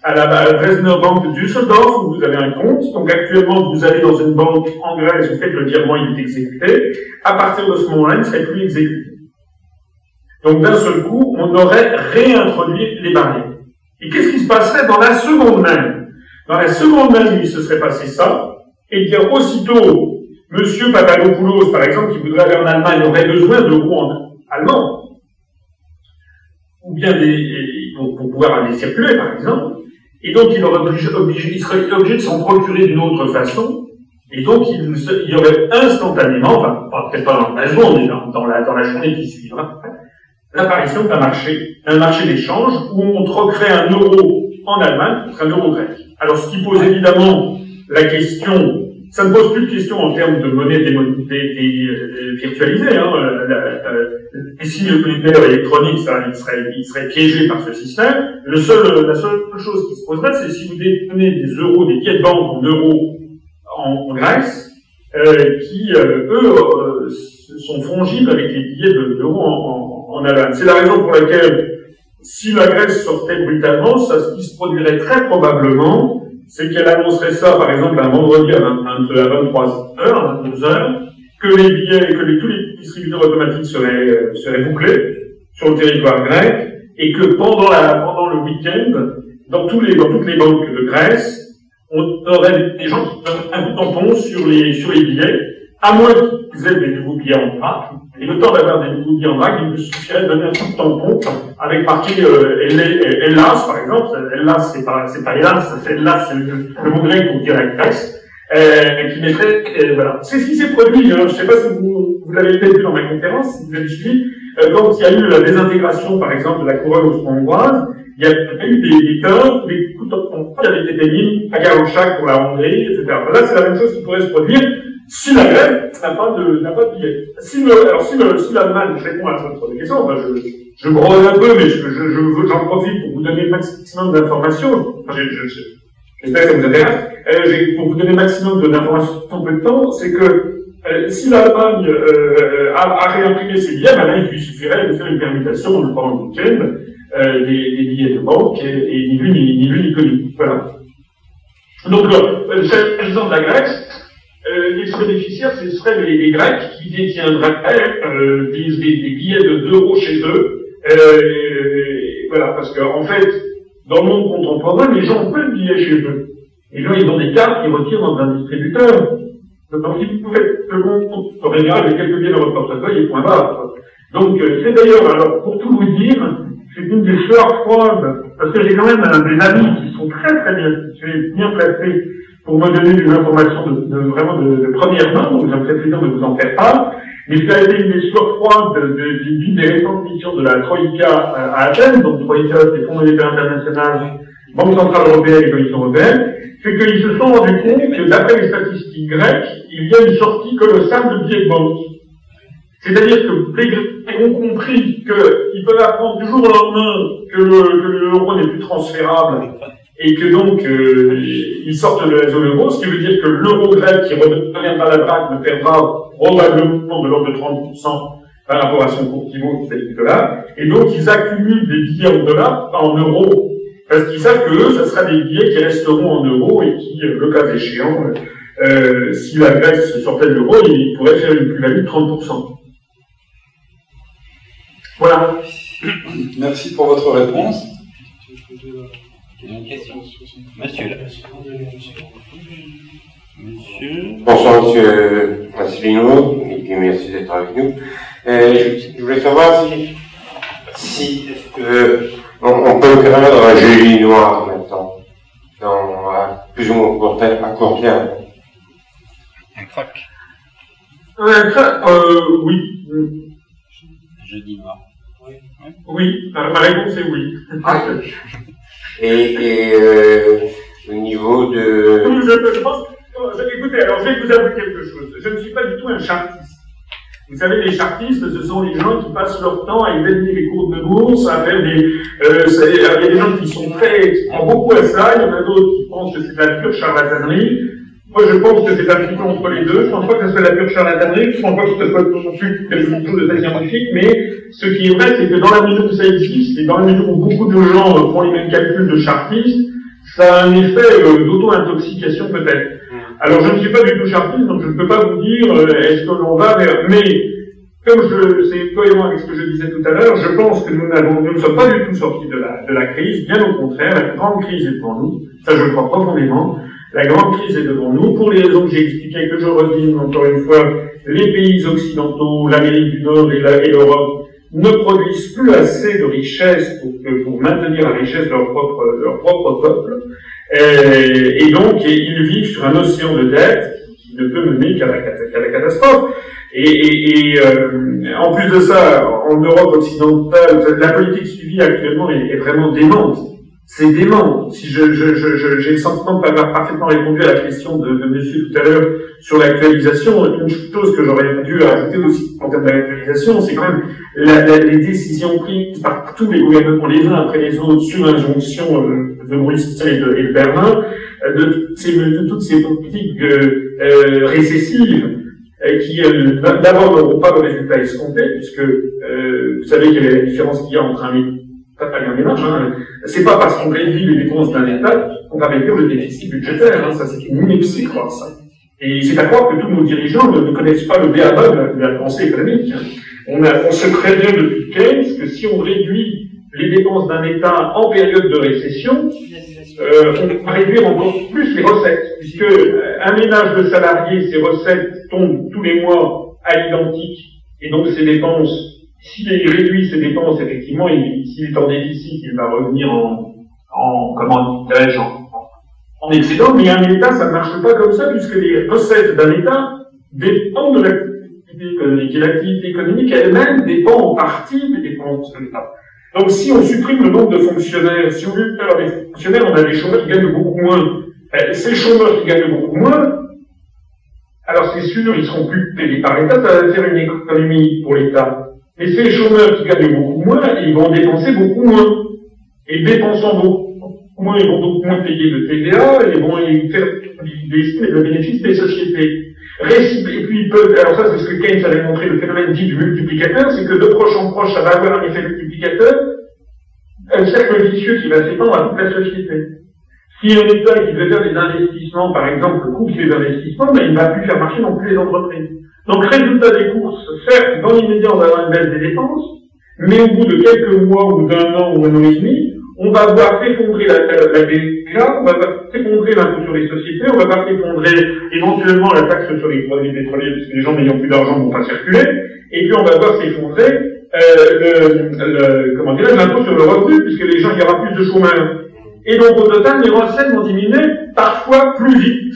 à la Dresdner Bank de Düsseldorf, où vous avez un compte. Donc actuellement, vous allez dans une banque en Grèce, vous faites le virement, il est exécuté. À partir de ce moment-là, il ne serait plus exécuté. Donc d'un seul coup, on aurait réintroduit les barrières. Et qu'est-ce qui se passerait dans la seconde même? Dans la seconde même, il se serait passé ça, et bien aussitôt, M. Papadopoulos, par exemple, qui voudrait aller en Allemagne, aurait besoin d'euros en allemand. Ou bien il pour pouvoir les circuler, par exemple. Et donc, il serait obligé de s'en procurer d'une autre façon. Et donc, il y aurait instantanément, enfin, peut-être pas dans la seconde, mais dans la journée qui suivra, l'apparition d'un marché d'échange où on troquerait un euro en Allemagne contre un euro grec. Alors, ce qui pose évidemment la question, ça ne pose plus de question en termes de monnaie virtualisée, hein. Les signes monétaires électroniques, ça, il serait piégé par ce système. La seule chose qui se poserait, c'est si vous détenez des euros, des billets de banque en euros en Grèce, qui, eux, sont fongibles avec les billets d'euros en Allemagne. C'est la raison pour laquelle, si la Grèce sortait brutalement, ce qui se produirait très probablement, c'est qu'elle annoncerait ça, par exemple, un vendredi à 23h, à 22h, que les billets, tous les distributeurs automatiques seraient bouclés sur le territoire grec, et que pendant le week-end, dans toutes les banques de Grèce, on aurait des gens qui donnent un coup de tampon sur les billets, à moins qu'ils aient des nouveaux billets en vrac. Et le temps d'avoir des nouveaux billets en vrac, il me suffirait de donner un coup de tampon avec marqué Hellas, par exemple. Hellas, c'est pas Hellas, c'est Hellas, c'est le mot grec pour dire la Grèce, qui mettrait, voilà. C'est ce qui s'est produit, je ne sais pas si vous l'avez peut-être vu dans ma conférence, si vous avez suivi, quand il y a eu la désintégration, par exemple, de la couronne austro-hongroise, il y a eu des coups de tampon qui avaient été mis à Garochak pour la Hongrie, etc. Là, c'est la même chose qui pourrait se produire si la Grèce n'a pas de billet. Si l'Allemagne répond à votre question, enfin, je brode un peu, mais j'en profite pour vous donner le maximum d'informations. Enfin, j'espère que ça vous intéresse. Pour vous donner le maximum d'informations en peu de temps, c'est que si l'Allemagne a réimprimé ses billets, ben là, il lui suffirait de faire une permutation pendant le week-end des billets de banque, et ni lui ni connu. Voilà. Donc, s'agissant de la Grèce, les bénéficiaires, ce seraient les Grecs qui détiendraient des billets d'euros chez eux. Voilà, parce qu'en fait, dans le monde contemporain, les gens ont plein de billets chez eux. Les gens, ils ont des cartes qu'ils retirent dans un distributeur. Donc, si vous faites le compte régal, j'ai quelques billets dans votre portefeuille et point barre. Donc, c'est d'ailleurs, alors, pour tout vous dire, c'est une des sueurs froides, parce que j'ai quand même des amis qui sont très très bien placés pour me donner des informations vraiment de première main, donc ça me fait plaisir de vous en faire part. Mais ça a été une des sueurs froides d'une des récentes missions de la Troïka à Athènes, donc Troïka, c'est Fonds monétaire international, Banque centrale européenne et Commission européenne, c'est qu'ils se sont rendus compte que d'après les statistiques grecques, il y a une sortie colossale de billets de banque. C'est-à-dire que les Grecs ont compris qu'ils peuvent apprendre du jour au lendemain que l'euro n'est plus transférable et que donc ils sortent de la zone euro, ce qui veut dire que l'euro grec qui redeviendra la braque ne perdra probablement de l'ordre de 30% par rapport à son cours pivot vis-à-vis du dollar, et donc ils accumulent des billets en dollars, pas en euros, parce qu'ils savent que eux, ce sera des billets qui resteront en euros et qui, le cas échéant, si la Grèce sortait de l'euro, ils pourraient faire une plus-value de 30%. Voilà. Merci pour votre réponse. Une question. Monsieur. Bonsoir, monsieur Asselineau, et puis merci d'être avec nous. Je voulais savoir si on peut faire un jeu noir maintenant, plus ou moins à court terme. Un croc. Oui. Jeudi noir. Oui, ma réponse est oui. Et au niveau de... Je pense... Écoutez, alors je vais vous avouer quelque chose. Je ne suis pas du tout un chartiste. Vous savez, les chartistes, ce sont les gens qui passent leur temps à examiner les cours de bourse, à faire des... il y a des gens qui sont qui croient beaucoup à ça, il y en a d'autres qui pensent que c'est de la pure charlatanerie. Moi, je pense que c'est un petit peu entre les deux. Je pense pas que ce soit la pure charlatanerie, je pense pas que ce soit non plus quelque chose de très scientifique, mais ce qui est vrai, c'est que dans la mesure où ça existe, et dans la mesure où beaucoup de gens font les mêmes calculs de chartistes, ça a un effet d'auto-intoxication peut-être. Alors, je ne suis pas du tout chartiste, donc je ne peux pas vous dire est-ce que l'on va vers... Mais, comme c'est cohérent avec ce que je disais tout à l'heure, je pense que nous ne sommes pas du tout sortis de la crise, bien au contraire, la grande crise est devant nous, ça je le crois profondément. La grande crise est devant nous, pour les raisons que j'ai expliquées, que je redis encore une fois, les pays occidentaux, l'Amérique du Nord et l'Europe ne produisent plus assez de richesse pour maintenir la richesse de leur propre peuple, et donc ils vivent sur un océan de dette qui ne peut mener qu'à la catastrophe. En plus de ça, en Europe occidentale, la politique suivie actuellement est vraiment démente. C'est dément. Si j'ai le sentiment de pas avoir parfaitement répondu à la question de monsieur tout à l'heure sur l'actualisation, une chose que j'aurais dû ajouter aussi en termes d'actualisation, c'est quand même les décisions prises par tous les gouvernements les uns après les autres sur l'injonction de Bruxelles et de Berlin, de toutes ces politiques récessives qui d'abord n'auront pas de résultats escomptés, puisque vous savez quelle est la différence qu'il y a entre un État et un ménage. C'est pas parce qu'on réduit les dépenses d'un État qu'on va réduire le déficit budgétaire. Ça, c'est une ineptie, croire ça. Et c'est à croire que tous nos dirigeants ne connaissent pas le b.a.-ba de la pensée économique. On se prévient depuis Keynes que si on réduit les dépenses d'un État en période de récession, on va réduire encore plus les recettes, puisque un ménage de salariés, ses recettes tombent tous les mois à l'identique, et donc ses dépenses, s'il réduit ses dépenses, effectivement, s'il est en déficit, il va revenir en excédent, mais un État, ça ne marche pas comme ça, puisque les recettes d'un État dépendent de l'activité économique, et l'activité économique elle-même dépend en partie des dépenses de l'État. Donc si on supprime le nombre de fonctionnaires, si on veut faire des fonctionnaires, on a des chômeurs qui gagnent beaucoup moins. Ces chômeurs qui gagnent beaucoup moins, alors c'est sûr, ils seront plus payés par l'État, ça va faire une économie pour l'État. Mais ces chômeurs qui gagnent beaucoup moins, ils vont dépenser beaucoup moins. Et dépensant beaucoup moins, ils vont beaucoup moins payer de TVA, et vont faire le bénéfice des sociétés. Et puis, alors ça, c'est ce que Keynes avait montré, le phénomène dit du multiplicateur, c'est que de proche en proche, ça va avoir un effet multiplicateur, un cercle vicieux qui va s'étendre à toute la société. Si un État qui veut faire des investissements, par exemple, coupe ses investissements, il ne va plus faire marcher non plus les entreprises. Donc, résultat des courses, certes, dans l'immédiat, on va avoir une baisse des dépenses, mais au bout de quelques mois, ou d'un an, ou un an et demi, on va voir s'effondrer la TVA, on va voir s'effondrer l'impôt sur les sociétés, on va voir s'effondrer éventuellement la taxe sur les produits pétroliers, parce que les gens n'ayant plus d'argent ne vont pas circuler, et puis on va voir s'effondrer l'impôt sur le revenu, puisque les gens, il y aura plus de chômeurs. Et donc au total, les recettes vont diminuer parfois plus vite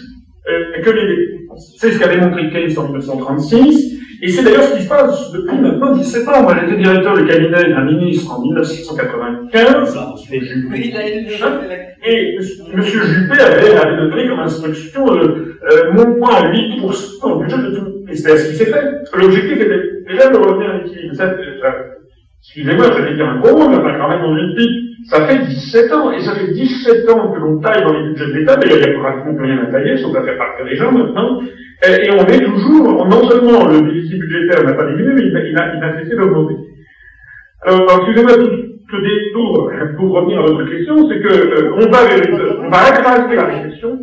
que les dépenses. C'est ce qu'avait montré Keynes en 1936, et c'est d'ailleurs ce qui se passe depuis maintenant 17 ans. Moi, j'étais directeur de cabinet d'un ministre en 1995, M. Juppé, et M. Juppé avait donné comme instruction moins à 8% au budget de tout. Et c'est ce qui s'est fait. L'objectif était déjà de revenir à l'équilibre. Excusez-moi, j'allais dire un gros mot, mais quand même, on le dit. Ça fait 17 ans, et ça fait 17 ans que l'on taille dans les budgets de l'État, mais il n'y a pratiquement plus rien à tailler, sauf à faire partir les gens maintenant, et on est toujours, non seulement le déficit budgétaire n'a pas diminué, mais il a cessé d'augmenter. Alors, excusez-moi tout le détour, pour revenir à votre question, c'est que on va aggraver la récession,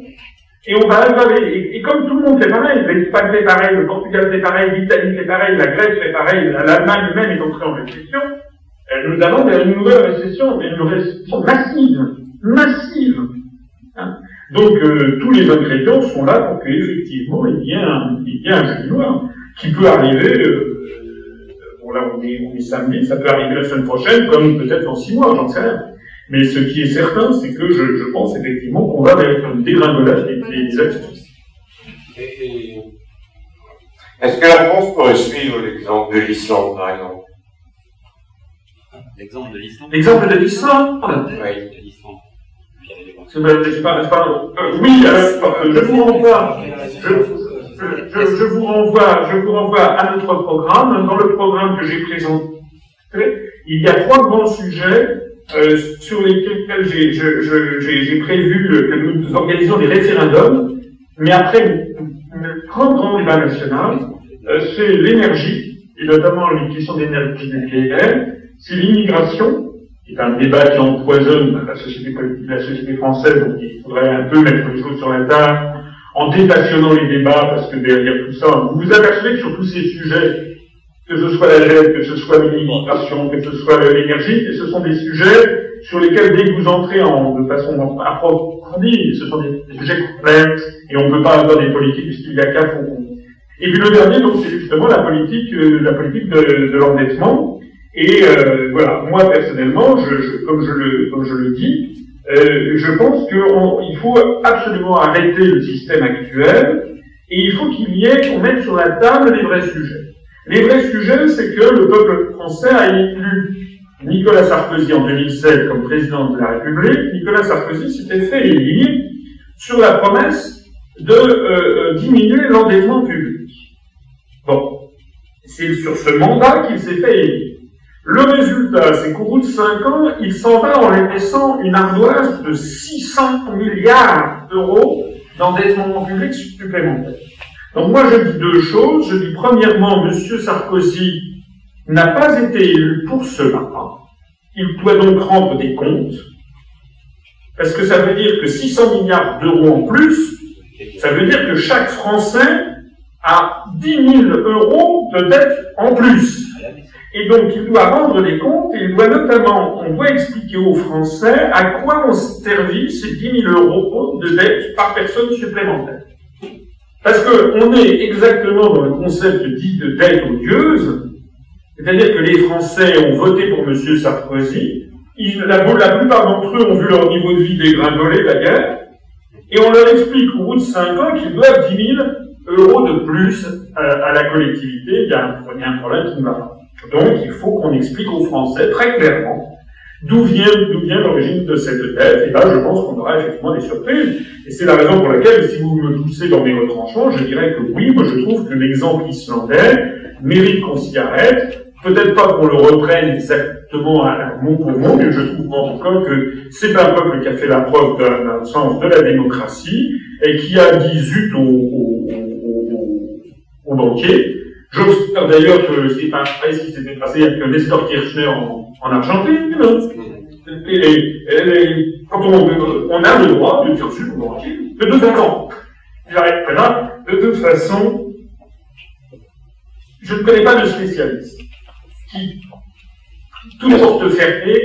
et on va aggraver, et comme tout le monde fait pareil, l'Espagne fait pareil, le Portugal fait pareil, l'Italie fait pareil, la Grèce fait pareil, l'Allemagne même est entrée en récession, nous allons vers une nouvelle récession, mais une récession massive. Hein. Donc tous les ingrédients sont là pour qu'effectivement il y ait un jeudi noir qui peut arriver. Bon là on est samedi, ça peut arriver la semaine prochaine, comme peut-être dans 6 mois, j'en sais rien. Mais ce qui est certain, c'est que je pense effectivement qu'on va vers une dégringolade des actions. Est-ce que la France pourrait suivre l'exemple de l'Islande, par exemple? L'exemple de l'Islande. L'exemple de l'Islande. Oui, de l'Islande. Oui, je vous renvoie à notre programme. Dans le programme que j'ai présenté, il y a 3 grands sujets sur lesquels j'ai prévu que nous organisons des référendums, mais après un grand débat national, c'est l'énergie, et notamment les questions d'énergie nucléaire. C'est l'immigration, qui est un débat qui empoisonne la société politique, la société française, donc il faudrait un peu mettre les choses sur la table, en dépassionnant les débats, parce que derrière tout ça, vous vous apercevez que sur tous ces sujets, que ce soit la dette, que ce soit l'immigration, que ce soit l'énergie, ce sont des sujets sur lesquels, dès que vous entrez de façon approfondie, ce sont des sujets complexes, et on ne peut pas avoir des politiques puisqu'il y a 4 fonds. Et puis le dernier, donc, c'est justement la politique de l'endettement. Et voilà, moi personnellement, comme je le dis, je pense qu'il faut absolument arrêter le système actuel et il faut qu'on mette sur la table les vrais sujets. Les vrais sujets, c'est que le peuple français a élu Nicolas Sarkozy en 2007 comme président de la République. Nicolas Sarkozy s'était fait élire sur la promesse de diminuer l'endettement public. Bon, c'est sur ce mandat qu'il s'est fait élire. Le résultat, c'est qu'au bout de 5 ans, il s'en va en laissant une ardoise de 600 milliards d'euros d'endettement public supplémentaire. Donc moi je dis deux choses. Je dis premièrement, M. Sarkozy n'a pas été élu pour cela. Il doit donc rendre des comptes. Parce que ça veut dire que 600 milliards d'euros en plus, ça veut dire que chaque Français a 10 000 euros de dette en plus. Et donc il doit rendre des comptes et il doit notamment, on doit expliquer aux Français à quoi ont servi ces 10 000 euros de dette par personne supplémentaire. Parce qu'on est exactement dans le concept dit de dette odieuse, c'est-à-dire que les Français ont voté pour M. Sarkozy, la plupart d'entre eux ont vu leur niveau de vie dégringoler d'ailleurs, et on leur explique au bout de 5 ans qu'ils doivent 10 000 euros de plus à la collectivité. Il y a un problème qui ne va pas. Donc il faut qu'on explique aux Français très clairement d'où vient l'origine de cette dette, et là je pense qu'on aura effectivement des surprises. Et c'est la raison pour laquelle, si vous me poussez dans mes retranchements, je dirais que oui, moi je trouve que l'exemple islandais mérite qu'on s'y arrête, peut-être pas qu'on le reprenne exactement à mot pour mot, mais je trouve en tout cas que c'est un peuple qui a fait la preuve d'un sens de la démocratie, et qui a dit zut aux banquiers. J'observe d'ailleurs que c'est pas ce qui s'était passé avec Nestor Kirchner en Argentine. Quand on a le droit de dire zut aux banquiers, de toute façon, j'arrête là, de toute façon, je ne connais pas de spécialistes qui, toute porte fermée,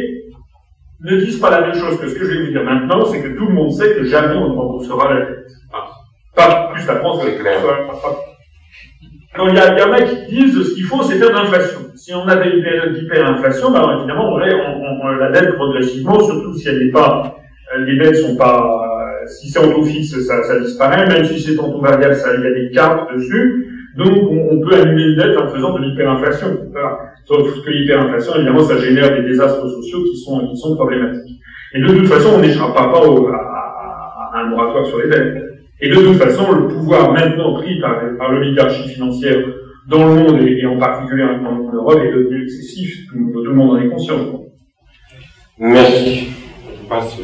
ne disent pas la même chose que ce que je vais vous dire maintenant, c'est que tout le monde sait que jamais on ne remboursera la dette. Pas plus la France que quand il y en a qui disent ce qu'il faut, c'est faire de l'inflation. Si on avait une période d'hyperinflation, ben évidemment, on la dette progressivement, surtout si elle n'est pas, les dettes sont pas, si c'est en taux fixe, ça disparaît, même si c'est en taux variable, il y a des cartes dessus. Donc, on peut annuler une dette en faisant de l'hyperinflation. Voilà. Sauf que l'hyperinflation, évidemment, ça génère des désastres sociaux qui sont problématiques. Et de toute façon, on n'échappera pas à un moratoire sur les dettes. Et de toute façon, le pouvoir maintenant pris par l'oligarchie financière dans le monde, et en particulier en Europe, est devenu excessif. Tout le monde en est conscient. Merci. Je passe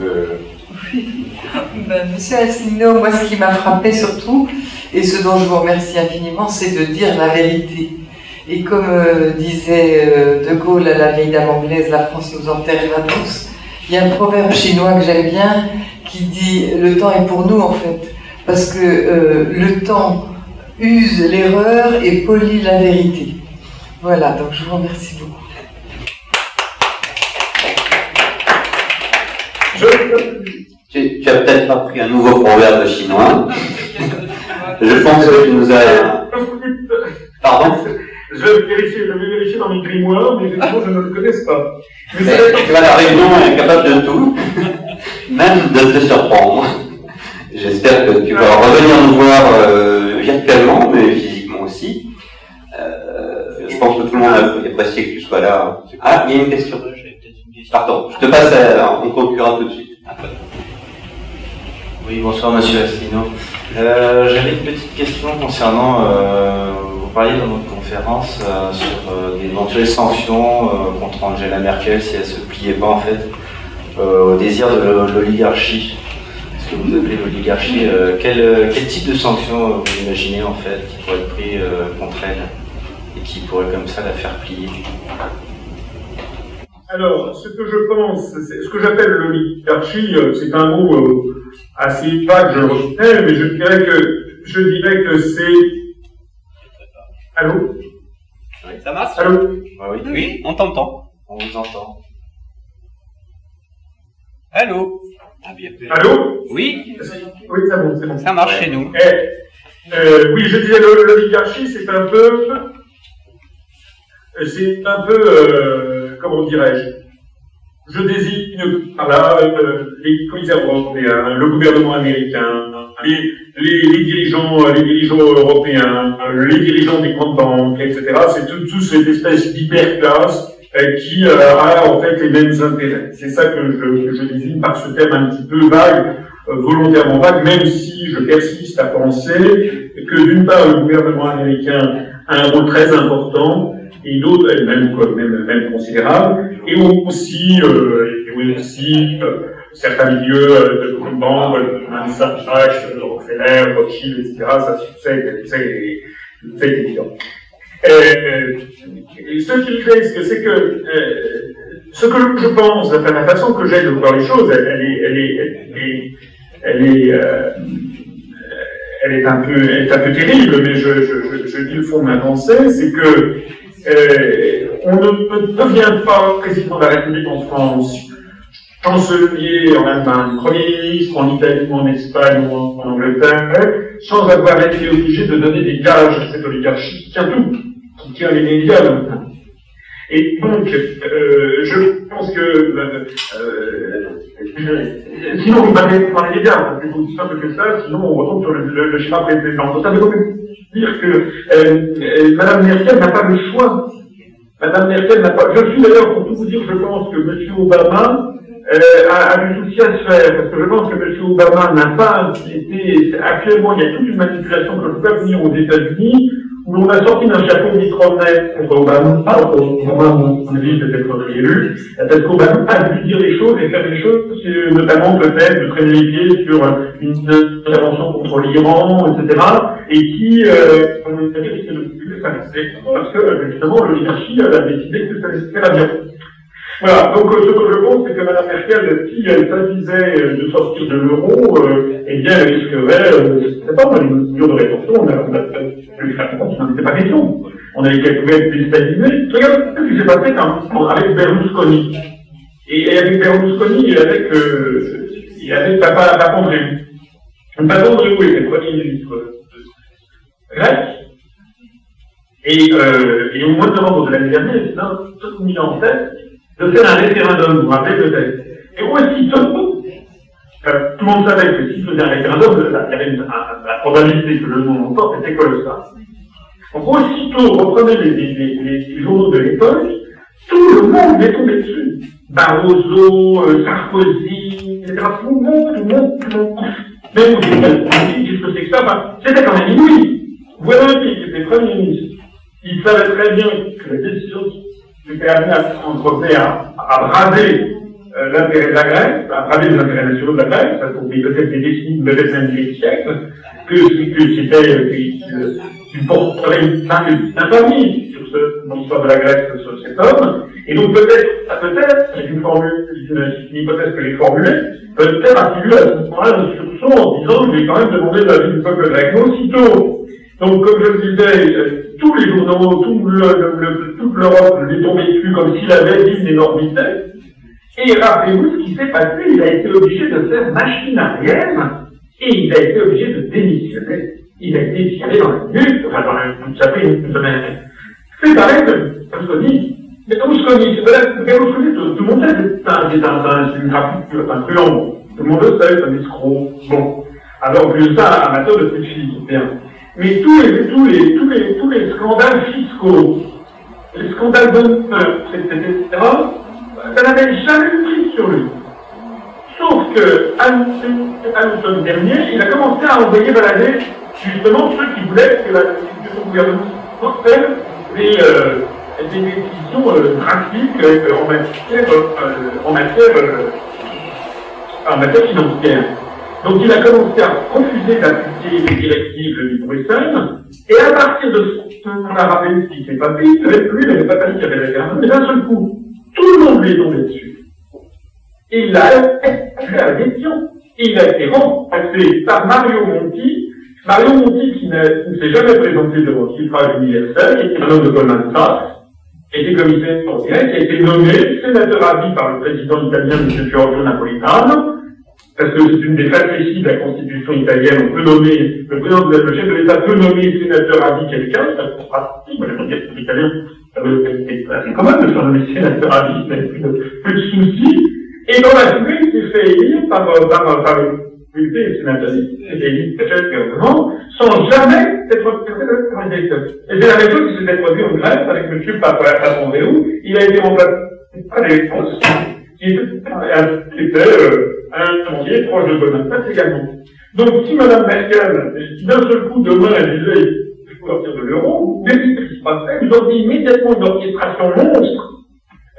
Monsieur Asselineau, moi ce qui m'a frappé surtout, et ce dont je vous remercie infiniment, c'est de dire la vérité. Et comme disait De Gaulle à la vieille dame anglaise, la France nous enterrera tous, il y a un proverbe chinois que j'aime bien qui dit « le temps est pour nous » en fait. Parce que le temps use l'erreur et polit la vérité. Voilà, donc je vous remercie beaucoup. Tu as peut-être appris un nouveau proverbe chinois. Je pense que tu nous as... Pardon? Je vais vérifier dans mes grimoires, mais effectivement, je ne le connais pas. Tu vois, la réunion est capable de tout, même de te surprendre. J'espère que tu vas revenir nous voir virtuellement, mais physiquement aussi. Je pense que tout le monde a apprécié que tu sois là. Ah, il y a une question. Pardon, je te passe, on conclura tout de suite. Oui, bonsoir Monsieur Asselineau. J'avais une petite question concernant, vous parliez dans votre conférence sur d'éventuelles sanctions contre Angela Merkel si elle ne se pliait pas en fait au désir de l'oligarchie. Ce que vous appelez l'oligarchie, quel type de sanctions vous imaginez en fait qui pourrait être pris contre elle et qui pourrait comme ça la faire plier? Alors, ce que je pense, ce que j'appelle l'oligarchie, c'est un mot assez vague, je le reconnais, mais je dirais que c'est... Allô? Oui, ça marche? Allô? Oui, oui, on t'entend. On vous entend. Allô? Allô? Oui? Oui, c'est bon. Ça marche chez nous. Oui, je disais l'oligarchie, c'est un peu comment dirais-je, je désigne par là les commissaires européens, le gouvernement américain, les dirigeants européens, les dirigeants des grandes banques, etc. C'est toute cette espèce d'hyperclasse qui a en fait les mêmes intérêts. C'est ça que je désigne par ce terme un petit peu vague, volontairement vague, même si je persiste à penser que d'une part le gouvernement américain a un rôle très important, et d'autres, même considérable, et aussi certains milieux de grandes banques, Sachs, Rockefeller, Rothschild, etc., ça c'est évident. Et ce qu'il fait, c'est que ce que je pense, la façon que j'ai de voir les choses, elle est un peu terrible, mais je dis le fond de ma pensée, c'est que on ne devient pas président de la République en France, chancelier en Allemagne, premier ministre en Italie ou en Espagne ou en Angleterre, sans avoir été obligé de donner des gages à cette oligarchie qui tient tout, qui tient les médias maintenant. Et donc, je pense que sinon vous parlez des médias, parce que c'est aussi simple que ça, sinon on retombe sur le schéma précédent. Ça veut donc dire que Madame Merkel n'a pas le choix. Madame Merkel n'a pas. Je suis d'ailleurs, pour tout vous dire, je pense que M. Obama a du souci à se faire, parce que je pense que M. Obama n'a pas été. Actuellement, il y a toute une manipulation que je peux venir aux États-Unis, où l'on a sorti d'un chapeau micronet contre Obama, mon avis peut-être réélu, parce qu'Obama a dû dire les choses et faire des choses, notamment peut-être de traîner les pieds sur une intervention contre l'Iran, etc., et qui, risque de parce que justement l'oligarchie a décidé que ça serait bien. Voilà, donc ce que je pense, c'est que Mme Merkel, si elle s'avisait de sortir de l'euro, eh bien elle risquerait, je ne sais pas, une mesure de rétorsion, on n'en était pas question. On avait pouvait être déstabilisé. Regardez ce qui s'est passé avec Berlusconi. Et avec Berlusconi, et avec Papandréou. Papandréou était premier ministre grec. Et au mois de novembre de l'année dernière, il a tout mis en tête de faire un référendum, vous vous rappelez peut-être. Et aussitôt, tout le monde savait que s'il faisait un référendum, la probabilité que le nom l'emporte était colossale. Donc aussitôt, reprenez les journaux de l'époque, tout le monde est tombé dessus. Barroso, Sarkozy, etc. Tout le monde. Même aux États-Unis, qu'est-ce que c'est que ça? C'était quand même inouï. Vous voyez un pays qui était Premier ministre, il savait très bien que la décision qui était amenée à entreprendre à brader l'intérêt de la Grèce, à brader les intérêts nationaux de la Grèce, ça pour peut-être des décennies, peut-être même des siècles, que c'était une porterait une infamie sur l'histoire de la Grèce sur cet homme, et donc peut-être, c'est une hypothèse que j'ai formulée, peut-être a-t-il eu à ce moment-là un sursaut en disant je vais quand même demander l'avis du peuple grec. Mais aussitôt, donc comme je le disais, tous les journaux, toute l'Europe l'est tombée dessus comme s'il avait dit une énormité. Et rappelez-vous ce qui s'est passé, il a été obligé de faire machine arrière et il a été obligé de démissionner. Il a été tiré dans la minute, ça fait une semaine. C'est pareil que Berlusconi. Mais Berlusconi, tout le monde sait que c'est un truand. Tout le monde le sait, c'est un escroc. Bon. Alors, plus ça, amateur de petits, bien. Mais tous les scandales fiscaux, les scandales d'honneur, etc., ça n'avait jamais eu prise sur lui. Sauf que, à l'automne dernier, il a commencé à envoyer balader, justement, ceux qui voulaient que son gouvernement fasse des décisions drastiques en matière financière. Donc il a commencé à refuser d'appliquer les directives du Bruxelles, et à partir de ce moment-là, on a rappelé ce qui s'est passé, lui, il n'avait pas dit qu'il y avait référendum, mais d'un seul coup, tout le monde lui est tombé dessus. Et il a fait la question. Et il a été remplacé par Mario Monti qui ne s'est jamais présenté devant le suffrage universel, qui était un homme de Goldman Sachs, était commissaire européen, qui a été nommé sénateur à vie par le président italien, M. Giorgio Napolitano, parce que c'est une des facéties de la Constitution italienne, on peut nommer, le chef de l'État peut nommer sénateur à vie quelqu'un, c'est pratique, moi j'aime dire que les Italiens c'est assez commun de surnommer sénateur à vie, mais plus de soucis. Et dans la foulée, il s'est fait élire par le sénatoriste, il s'est élu chef du gouvernement, sans jamais être observé par un électeur. Et c'est la même chose qui s'est produit en Grèce avec M. Papandréou. Il a été remplacé par des réponses qui était un conseiller proche de Bonaparte également. Donc, si Mme Merkel, d'un seul coup, demain, elle disait, il faut sortir de l'euro, mais ce qui se passerait, vous auriez immédiatement une orchestration monstre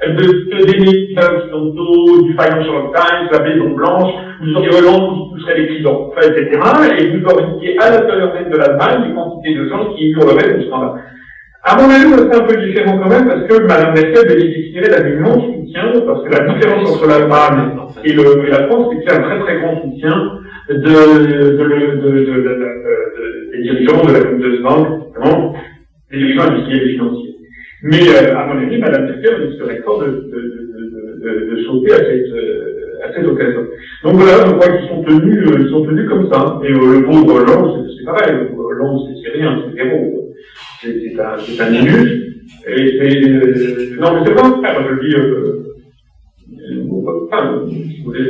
des médias occidentaux, du Financial Times, la Maison Blanche, vous auriez Hollande qui pousserait les cris d'enfer, etc., et vous auriez à l'intérieur même de l'Allemagne des quantités de gens qui hurleraient au scandale. À mon avis, c'est un peu différent quand même, parce que Mme Merkel bénéficierait d'un immense soutien, parce que la différence entre l'Allemagne et la France, c'est qu'il y a un très très grand soutien des dirigeants de la Bundesbank, notamment, des dirigeants industriels et financiers. Mais, à mon avis, Mme Merkel serait fort de sauter à cette occasion. Donc voilà, je crois qu'ils sont tenus comme ça. Et le pauvre Hollande, c'est pareil. Hollande, c'est rien, c'est zéro. C'est un minus. Et c'est, non, mais c'est pas frère, je le dis, si vous voulez,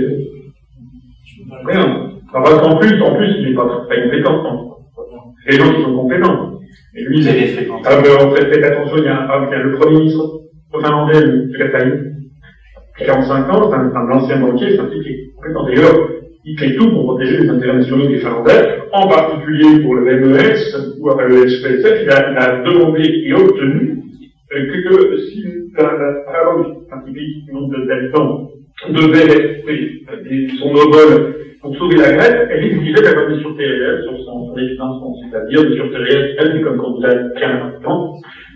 rien. Parce qu'en plus, il n'est pas compétent. Les gens qui sont compétents. Et lui, faites attention, il y a le Premier ministre finlandais, M. Katainen, qui a 45 ans, c'est un ancien banquier, c'est un type qui est compétent. D'ailleurs, il fait tout pour protéger les intérêts nationaux des Finlandais, en particulier pour le MES, ou le HPSF, il a demandé et obtenu que si un pays qui nombre d'habitants devait rester son obole pour sauver la Grèce, elle exigeait d'avoir des sûretés réelles sur son financement, c'est-à-dire des sûretés réelles, c'est comme quand vous avez un habitant,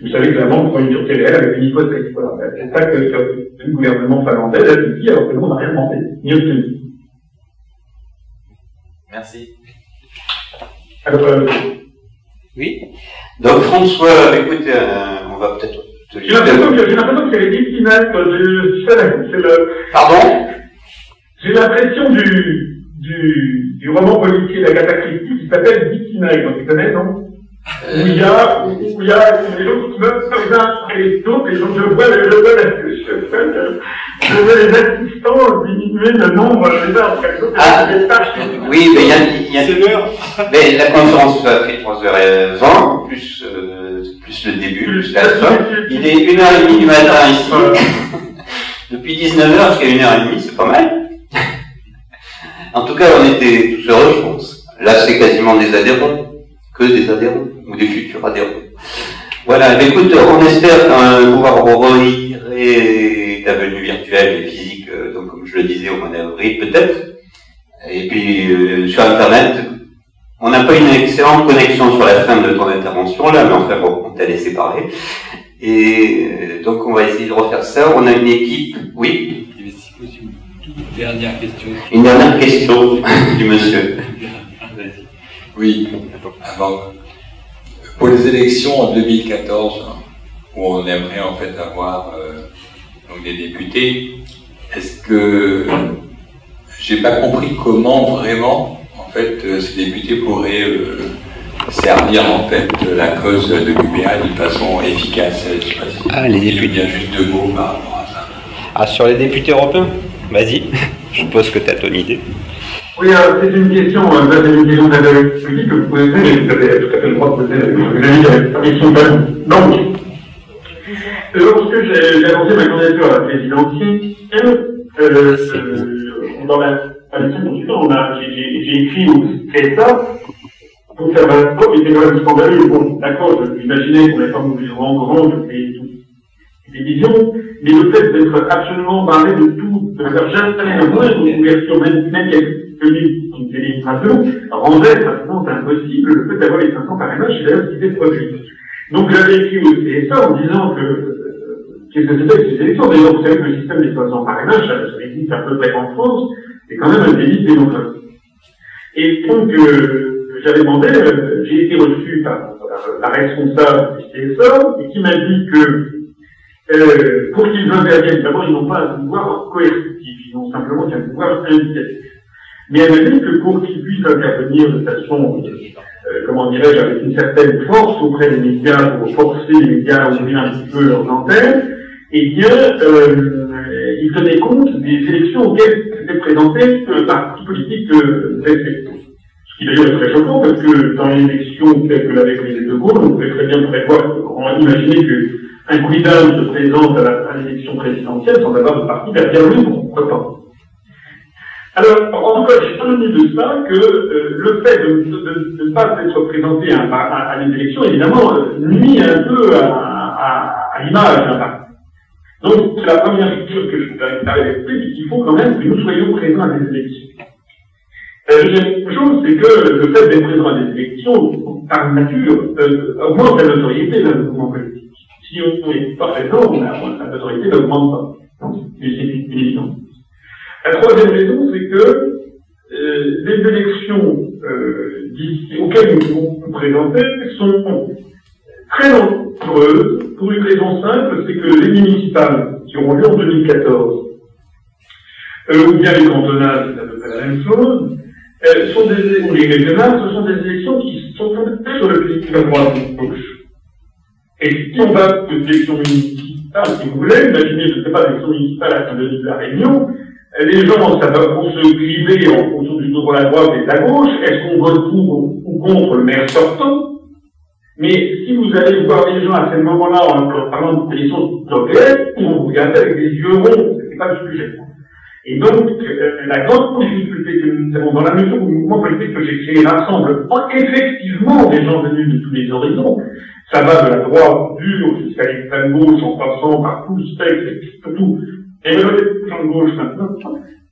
vous savez que la banque prend une sûreté réelle avec une hypothèque. Voilà. C'est ça que le gouvernement finlandais a dit, alors que nous, on n'a rien demandé, ni obtenu. Merci. Alors, oui. Donc François, écoute, on va peut-être te dire. J'ai l'impression qu'il y a des petits c'est le. Pardon? J'ai l'impression du roman policier d'Agatha Christie qui s'appelle Victime, tu connais, non? Où il y a les gens qui meurent les uns après les autres, et donc je vois les assistants diminuer le nombre des heures. Oui, mais il y a c'est l'heure. Mais la conférence a fait 3h20, plus le début, plus la fin. Il est 1h30 du matin ici. Depuis 19h jusqu'à 1h30, c'est pas mal. En tout cas, on était tous heureux, je pense. Là, c'est quasiment des adhérents. Que des adhérents, ou des futurs adhérents. Voilà, mais écoute, on espère pouvoir réitérer ta venue virtuelle et physique, donc comme je le disais, au mois d'avril, peut-être. Et puis, sur Internet, on n'a pas une excellente connexion sur la fin de ton intervention, là, mais enfin bon, on t'a laissé parler. Et donc, on va essayer de refaire ça. On a une équipe, oui. Il y avait si possible une toute dernière question. Une dernière question du monsieur. Oui, avant, pour les élections en 2014, où on aimerait en fait avoir donc des députés, est-ce que j'ai pas compris comment vraiment en fait ces députés pourraient servir en fait la cause de l'UPA d'une façon efficace? Je sais pas si les députés. Il y a juste 2 mots par rapport à ça. Ah, sur les députés européens? Vas-y, je suppose que tu as ton idée. Oui, c'est une question d'analyse politique que vous posez, mais vous avez tout à fait le droit de poser la question. Donc, lorsque j'ai annoncé ma candidature à la présidentielle, dans la semaine consultante, j'ai écrit au CSA pour faire un rapport qui était quand même scandaleux. Bon, d'accord, j'imaginais qu'on n'avait pas mobilisement grand toutes les visions, mais le fait d'être absolument barré de tout, de faire jamais la moindre ouverture, même une télévision, rendait pratiquement impossible le fait d'avoir les 500 parrainages, c'est d'ailleurs ce qui s'est produit. Donc j'avais écrit au CSA en disant que qu'est-ce que c'était que ces élections? D'ailleurs, vous savez que le système des 500 parrainages, ça existe à peu près en France, c'est quand même un délit démocratique. Et donc, j'avais demandé, j'ai été reçu par la responsable du CSA, et qui m'a dit que pour qu'ils interviennent, d'abord, ils n'ont pas un pouvoir coercitif, ils ont simplement un pouvoir indicatif. Mais elle m'a dit que pour qu'ils puissent intervenir de façon comment dirais-je, avec une certaine force auprès des médias pour forcer les médias à ouvrir un petit peu leurs antennes, eh bien, il tenait compte des élections auxquelles s'était présenté le parti politique de l'FP. Ce qui d'ailleurs est très choquant, parce que dans l'élection telle que l'avait prise de Gaulle, on pouvait très bien prévoir, on imaginait qu'un Guidal se présente à l'élection présidentielle sans avoir de parti derrière lui, pourquoi pas. Alors, en tout cas, j'ai retenu de ça que le fait de ne pas être présenté à les élections, évidemment, nuit un peu à l'image d'un parti. Donc, c'est la première chose que je voudrais expliquer, il faut quand même que nous soyons présents à des élections. La deuxième chose, c'est que le fait d'être présent à des élections, par nature, augmente la notoriété d'un mouvement politique. Si on n'est pas présent, la notoriété n'augmente pas. C'est évident. La troisième raison, c'est que les élections auxquelles nous pouvons nous présenter sont très nombreuses, pour une raison simple, c'est que les municipales qui auront lieu en 2014, ou bien les cantonales, c'est à peu près la même chose, ou les régionales, ce sont des élections qui sont fondées sur le principe de la droite-gauche. Et si on va de l'élection municipale, si vous voulez, imaginez, je ne sais pas, l'élection municipale à Saint-Denis de la Réunion, les gens vont se griver en fonction du tour de la droite et de la gauche. Est-ce qu'on vote pour ou contre le maire sortant? Mais si vous allez voir les gens à ce moment-là, en parlant d'élections européennes, ils vont vous regarder avec des yeux ronds. C'est pas le sujet. Et donc, la grande difficulté que nous avons dans la mesure où le mouvement politique que j'ai créé rassemble effectivement des gens venus de tous les horizons. Ça va de la droite dure jusqu'à l'extrême gauche, en passant par tout le spectre, et surtout, et même des gens de gauche maintenant.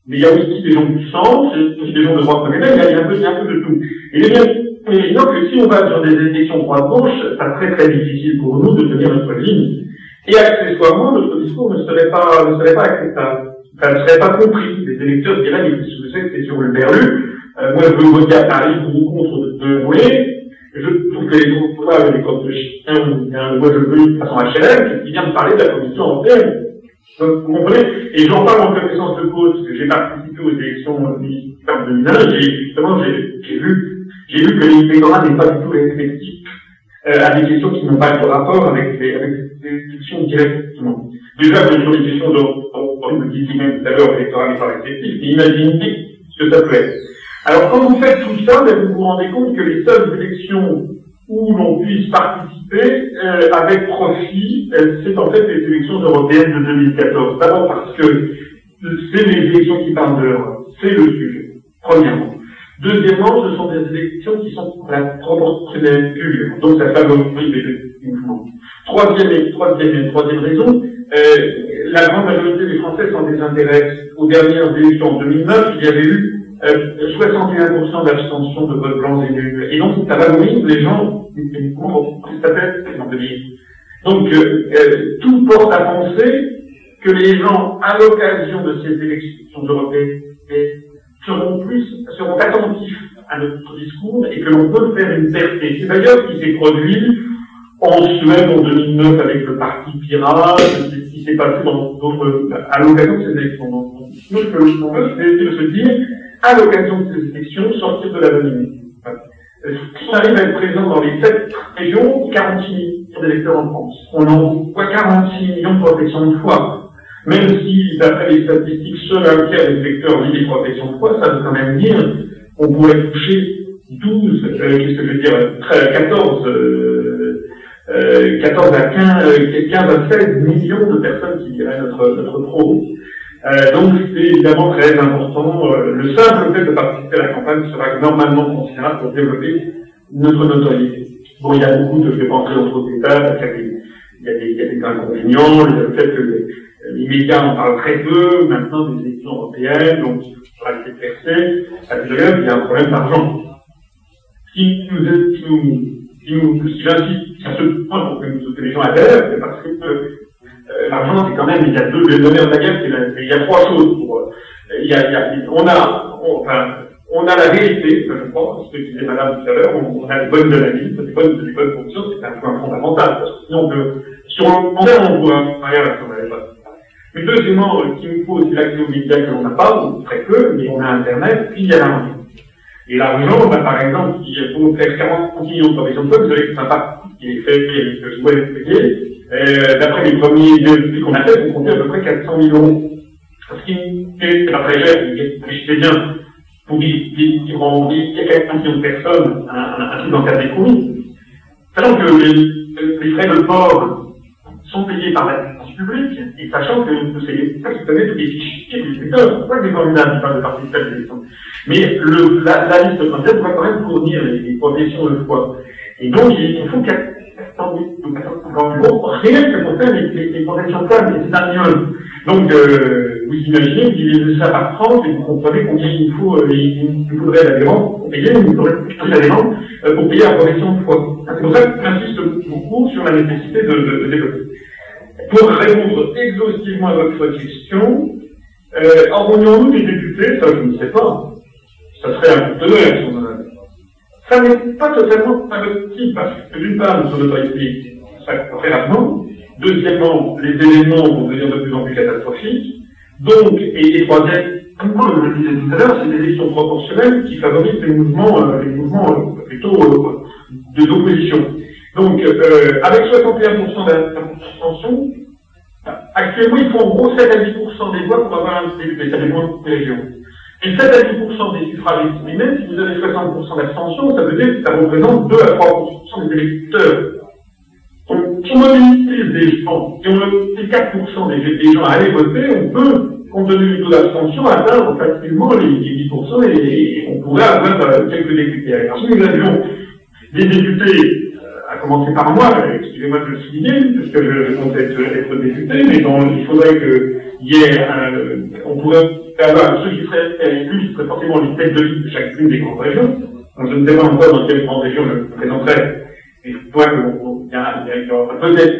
Mais il y a aussi des gens du centre, aussi des gens de droite, mais même, il y a un peu de tout. Il est bien évident que si on va sur des élections droite-gauche, ça serait très difficile pour nous de tenir notre ligne. Et accessoirement, notre discours ne serait pas acceptable. Ça ne serait pas compris. Les électeurs diraient, mais qu'est-ce que c'est sur le berlu? Moi, je veux voter à Paris pour ou contre de voler. Je trouve que les droits, les codes de chien, moi, je veux une façon HLM qui vient de parler de la Commission européenne. Donc, vous comprenez? Et j'en parle en connaissance de cause, parce que j'ai participé aux élections municipales de 2001, j'ai vu que l'électorat n'est pas du tout effectif, à des questions qui n'ont pas de rapport avec les élections directement. Déjà, sur les questions on me dit même tout à l'heure, l'électorat n'est pas effectif, mais imaginez ce que ça peut être. Alors, quand vous faites tout ça, vous vous rendez compte que les seules élections où l'on puisse participer avec profit, c'est en fait les élections européennes de 2014. D'abord parce que c'est les élections qui parlent de l'Europe, c'est le sujet, premièrement. Deuxièmement, ce sont des élections qui sont à la proportionnelle pure, donc ça favorise les mouvements. Troisième raison, la grande majorité des Français s'en désintéressent. Aux dernières élections en 2009, il y avait eu 61% d'abstention de vote blanc et nul. Et donc, ça favorise les gens pour tête en 2000. Donc, tout porte à penser que les gens, à l'occasion de ces élections européennes, seront attentifs à notre discours et que l'on peut faire une percée. C'est d'ailleurs ce qui s'est produit en Suède en 2009 avec le Parti pirate, ce qui s'est passé dans d'autres, à l'occasion de ces élections. Donc, ce que l'on veut, c'est de se dire, à l'occasion de ces élections, sortir de l'anonymité. Si on arrive à être présent dans les 7 régions, 46 millions d'électeurs en France. On envoie 46 millions de protections de foi. Même si, d'après les statistiques, seul un tiers des électeurs vit des protections de foi, ça veut quand même dire qu'on pourrait toucher 14 à 15 à 16 millions de personnes qui diraient notre pro. Donc c'est évidemment très important. Le simple fait de participer à la campagne sera normalement considérable pour développer notre notoriété. Bon, il y a beaucoup de, je ne vais pas entrer dans trop de détails, il y a des inconvénients, il y a le fait que les médias en parlent très peu, maintenant des élections européennes, donc sur la percée, il y a un problème d'argent. Si j'insiste à ce point pour que les gens adhèrent, c'est parce que l'argent, c'est quand même, il y a les donneurs de la guerre, il y a 3 choses pour, on a la vérité, je crois, ce que disait madame tout à l'heure, on a des bonnes analyses, des bonnes fonctions, c'est un point fondamental, parce que sinon sur le long terme, on voit rien si on n'avait pas. Mais deuxièmement, qu'il nous faut aussi l'accès aux médias que l'on n'a pas, ou très peu, mais on a Internet, puis il y a la radio. Et l'argent, par exemple, pour faire 40 millions de professions de foi, vous avez tout un parti qui est fait, que je dois expliquer. D'après les premiers devis qu'on a fait, on comptait à peu près 400 000 euros. Ce qui est pas très cher, c'est bien, pour qu'il y a 4 millions de personnes, un truc dans le cadre des cours. Sachant que les frais de port sont payés par la dépense publique, et sachant que c'est l'État qui connaît tous les fichiers du secteur. C'est pour ça que les candidats qui parlent de participation à l'élection. Mais la liste de candidats doit quand même fournir les professions de foi. Et donc, il faut 400 000 euros, rien que pour faire les professions de foi, mais c'est un million. Donc, vous imaginez, vous divisez ça par 30, et vous comprenez combien il faudrait d'adhérents pour payer, il faudrait d'adhérents pour payer la profession de foi. C'est pour ça que j'insiste beaucoup sur la nécessité de développer. Pour répondre exhaustivement à votre question, envoyons-nous des députés, ça je ne sais pas. Ça serait un coup de l'air, si on en avait. Ça n'est pas totalement impossible, parce que d'une part, notre notoriété, ça très rapidement. Deuxièmement, les événements vont devenir de plus en plus catastrophiques. Donc, et troisième, comme je le disais tout à l'heure, c'est des élections proportionnelles qui favorisent les mouvements plutôt d'opposition. Donc, avec 61% d'abstention, actuellement, il faut en gros 7 à 10% des voix pour avoir un député, ça dépend des régions. Et 7 à 10% des suffrages exprimés, même si vous avez 60% d'abstention, ça veut dire que ça représente 2 à 3% des électeurs. Donc, si on mobilise des gens, si on mobilise 4% des gens à aller voter, on peut, compte tenu du taux d'abstention, atteindre facilement les 10% et on pourrait avoir quelques députés. Alors, si nous avions des députés, à commencer par moi, excusez-moi de le souligner, parce que je compte être député, mais il faudrait qu'il y ait on pourrait avoir ceux qui seraient élus, ce seraient forcément les têtes de liste de chacune des grandes régions. Donc, je ne sais pas encore dans quelle grande région je me présenterai. Et je crois qu'il y aura peut-être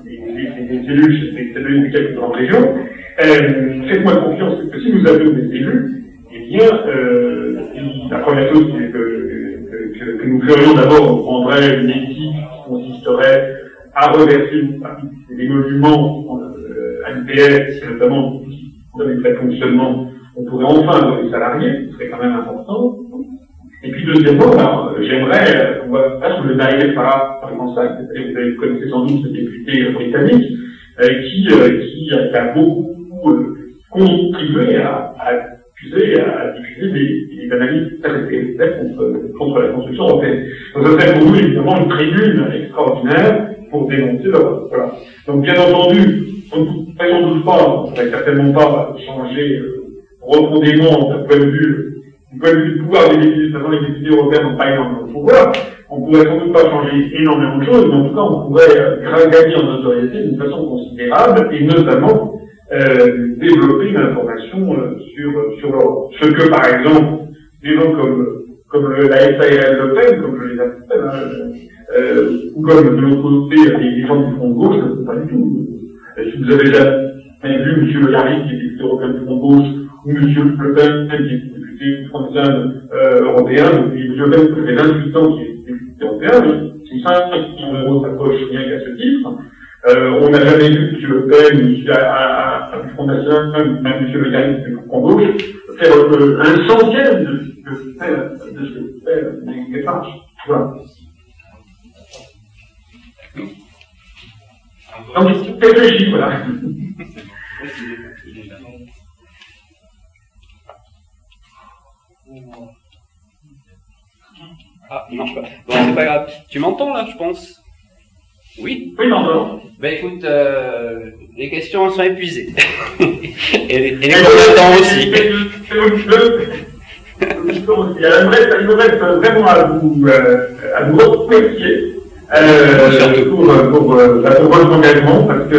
des élus, c'est l'une des quelques grandes régions. Faites-moi confiance que si nous avions des élus, eh bien, la première chose que nous ferions d'abord, on prendrait une équipe qui consisterait à reverser une partie des émoluments à l'IPS, notamment avec le fonctionnement, on pourrait enfin avoir des salariés, ce serait quand même important. Et puis deuxièmement, j'aimerais, on va pas sur le Naïef Farah, par exemple, vous connaissez sans doute ce député britannique, qui a beaucoup contribué à diffuser des analyses très exactes contre la construction européenne. Donc ce serait pour nous évidemment une tribune extraordinaire pour dénoncer leur... Voilà. Donc bien entendu, on ne pourrait sans doute pas, on ne pourrait certainement pas changer profondément d'un point de vue du pouvoir des députés, de toute façon les députés européens n'ont pas énormément de pouvoir, on pourrait sans doute pas changer énormément de choses, mais en tout cas on pourrait gagner en notoriété d'une façon considérable, et notamment développer une information sur l'Europe. Ce que par exemple, des gens comme la SARL Le Pen, comme je les appelle, ou comme de l'autre côté les gens du Front de Gauche, ne sont pas du tout. Si vous avez jamais vu M. Le Yarri, qui est député européen du Front de Gauche, ou M. Le Pen, qui est député français européen, depuis M. Le Pen, ça fait 28 ans qu'il est député européen, mais si 5 millions d'euros s'approchent rien qu'à ce titre, on n'a jamais vu M. Le Pen, du Front National, même M. Le Yarri, du Front de Gauche, faire un centième de ce que fait les marches. Voilà. Donc, réfléchis, voilà. Ah, il marche pas. Bon, c'est pas grave. Tu m'entends là, je pense? Oui? Oui, j'entends. Ben écoute, les questions sont épuisées. et les combattants aussi. Il me reste vraiment à vous remercier pour votre engagement, parce que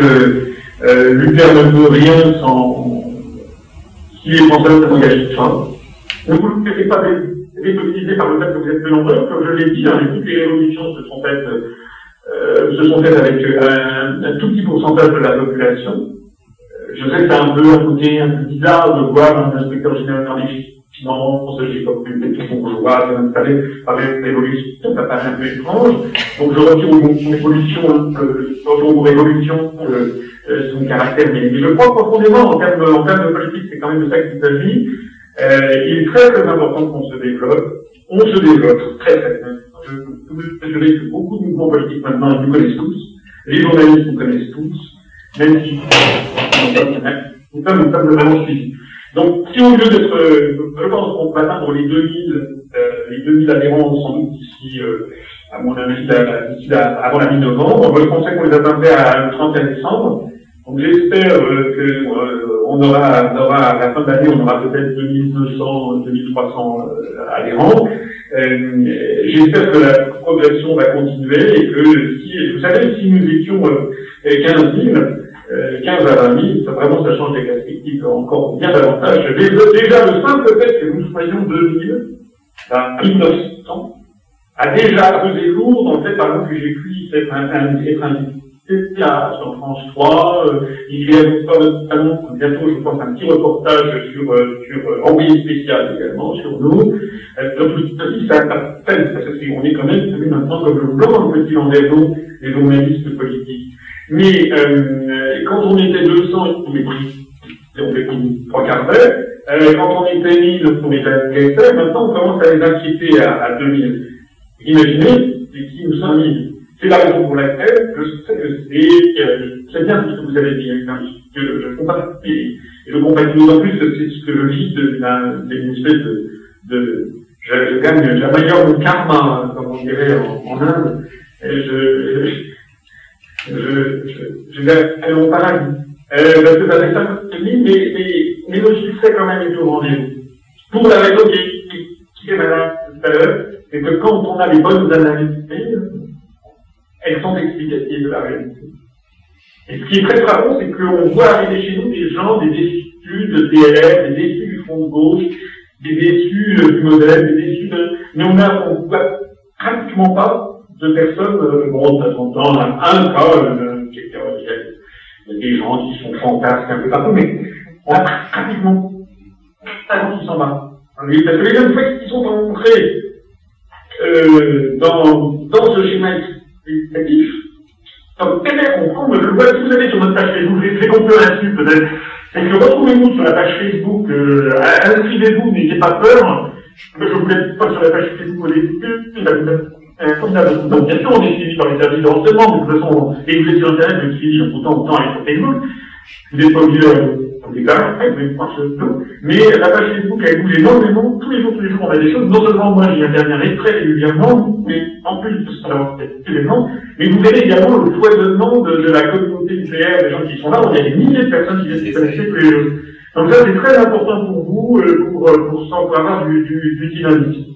l'UPR ne peut rien si les Français ne s'engagent pas. Ne vous ne laissez pas dépolitiser par le fait que vous êtes peu nombreux. Comme je l'ai dit, toutes les révolutions se sont faites avec un tout petit pourcentage de la population. Je sais que c'est un peu bizarre de voir un inspecteur général des finances, j'ai pas pu le tout bourgeois, installé par les révolutions, ça paraît un peu étrange. Donc je retire mon révolution, son caractère, mais je crois profondément en termes de politique, c'est quand même de ça qu'il s'agit. Il est très très important qu'on se développe. On se développe très très bien. Je peux assurer que beaucoup de mouvements politiques maintenant nous connaissent tous. Les journalistes nous connaissent tous, même si nous sommes vraiment suivis. Donc, si au lieu d'être, je pense qu'on va atteindre les 2000 adhérents sans doute d'ici, à mon avis, avant la mi-novembre, je pensais qu'on les atteindrait le 31 décembre. Donc, j'espère que on aura, à la fin de l'année, on aura peut-être 2200, 2300 adhérents. J'espère que la progression va continuer et que si, vous savez, si nous étions 15 000, 15 à 20 000, ça vraiment, ça change les perspectives encore bien davantage. Déjà, le simple fait que nous soyons 2000, à 1900, a déjà pesé lourd dans le fait, par exemple, que j'ai pu être invité sur France 3, il y a notamment bientôt, je pense, un petit reportage sur Envoyé spécial également, sur nous. Donc, tout ça peine, parce qu'on est quand même devenu maintenant comme le blanc dans le petit landerneau des journalistes politiques. Mais quand on était 200, on est pris 3 quarts d'heure. Quand on était 1000, on était agressés. Maintenant, on commence à les inquiéter à 2000. Imaginez, c'est qui nous sommes 1000. C'est la raison pour laquelle je sais que c'est bien ce que vous avez dit, hein, que je compatis, et je compatis d'autant plus que c'est ce que je vis d'une espèce je j'améliore mon karma, comme on dirait en Inde, et je gagne mon paradis. Parce que ça fait ça, mais le succès quand même est au rendez-vous. Pour la raison qui est malade tout à l'heure, c'est que quand on a les bonnes analyses, elles sont explicatives de la réalité. Et ce qui est très frappant, c'est qu'on voit arriver chez nous des gens, des déçus de DLR, des déçus du front de gauche, des déçus du modèle, des déçus de... Mais on voit pratiquement pas de personnes, bon, de temps en temps, on a un cas, il y a des gens qui sont fantasques un peu partout, mais on a pratiquement pas de gens qui s'en battent. Parce que les jeunes fois qui sont rentrés dans ce schéma explicatif, comme très comprendre, je vois si vous allez sur notre page Facebook, j'ai compris là-dessus peut-être, c'est que retrouvez-vous sur la page Facebook, inscrivez-vous, n'ayez pas peur, que je vous laisse pas sur la page Facebook au début, bien sûr, on est suivi par les services de renseignement, de toute façon, et vous êtes sur Internet, vous êtes suivi en autant de temps avec sur Facebook, vous n'êtes pas obligé de déclarer, vous êtes pas sur nous, mais la page Facebook, elle bouge énormément, tous les jours, on a des choses, non seulement moi, j'y interviens très régulièrement, mais en plus de ça, événements, mais vous verrez également le foisonnement de la communauté nucléaire, des gens qui sont là, il y a des milliers de personnes qui viennent se connecter tous les jours. Donc ça, c'est très important pour vous, pour avoir du dynamisme.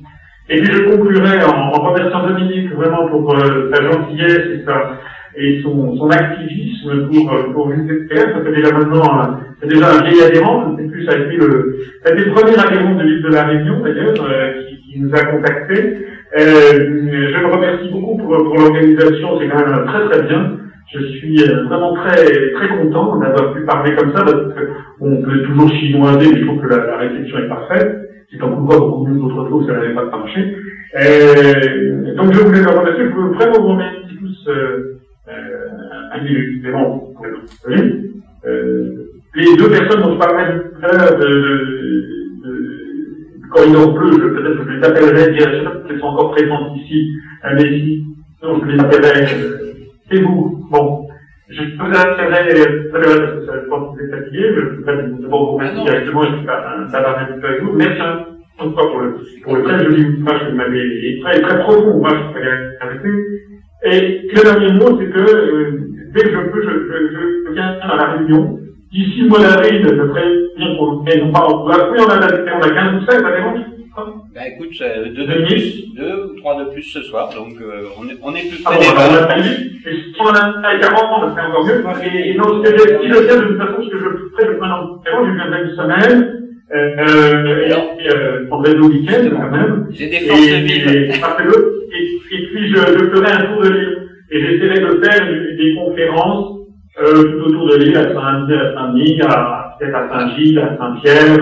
Et puis je conclurai en remerciant Dominique vraiment pour sa gentillesse et son activisme pour l'UTPR. Ça fait déjà maintenant, c'est déjà un vieil adhérent, c'est plus, ça a été le premier adhérent de l'île de la Réunion d'ailleurs, qui nous a contactés. Je le remercie beaucoup pour l'organisation, c'est quand même très très bien. Je suis vraiment très très content d'avoir pu parler comme ça, parce qu'on peut toujours chinoiser, mais je trouve que la réception est parfaite. C'est encore beaucoup mieux d'autres fois où ça n'avait pas marché. Donc je voulais le remercier, je voulais vraiment vous remercier tous individuellement pour être les deux personnes dont je parlais tout à l'heure du corridor bleu, peut-être que je les appellerai, je sais pas si elles sont encore présentes ici, mais sinon je les appellerai, c'est vous. Bon. Je vous appellerai, parce que ça pense que vous êtes fatigué, je vais d'abord vous remercier directement, je vais faire un savoir un petit peu avec vous. Merci encore pour le très joli ouvrage que vous m'avez, et très profond ouvrage que vous m'avez arrêté. Et le dernier mot, c'est que, dès que je peux, je viens à la réunion. D'ici le mois d'avril, je ferai bien pour vous, non pas en oui, on a 15 ou 16, ça dérange? Ben écoute, 2 ou 3 de plus ce soir, donc on est plus près des 20. Et si on a 40, ça serait encore mieux. Et non, si je tiens de toute façon, ce que je ferai maintenant, je viendrai une semaine, je prendrai 2 week-ends quand même. J'ai des forces vives. Et puis je ferai un tour de l'île. Et j'essaierai de faire des conférences tout autour de l'île, à Saint-Denis, peut-être à Saint-Gilles, à Saint-Pierre,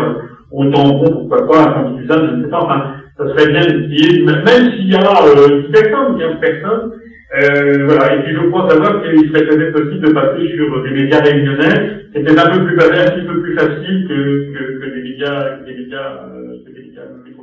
au tampon, pourquoi pas, à Saint-Suzanne, je ne sais pas, enfin, ça serait bien d'essayer, même s'il y a 10 personnes, 15 personnes, Voilà, et puis je crois savoir qu'il serait peut-être possible de passer sur des médias réunionnais. C'est peut-être un petit peu plus facile que des médias métropolitains.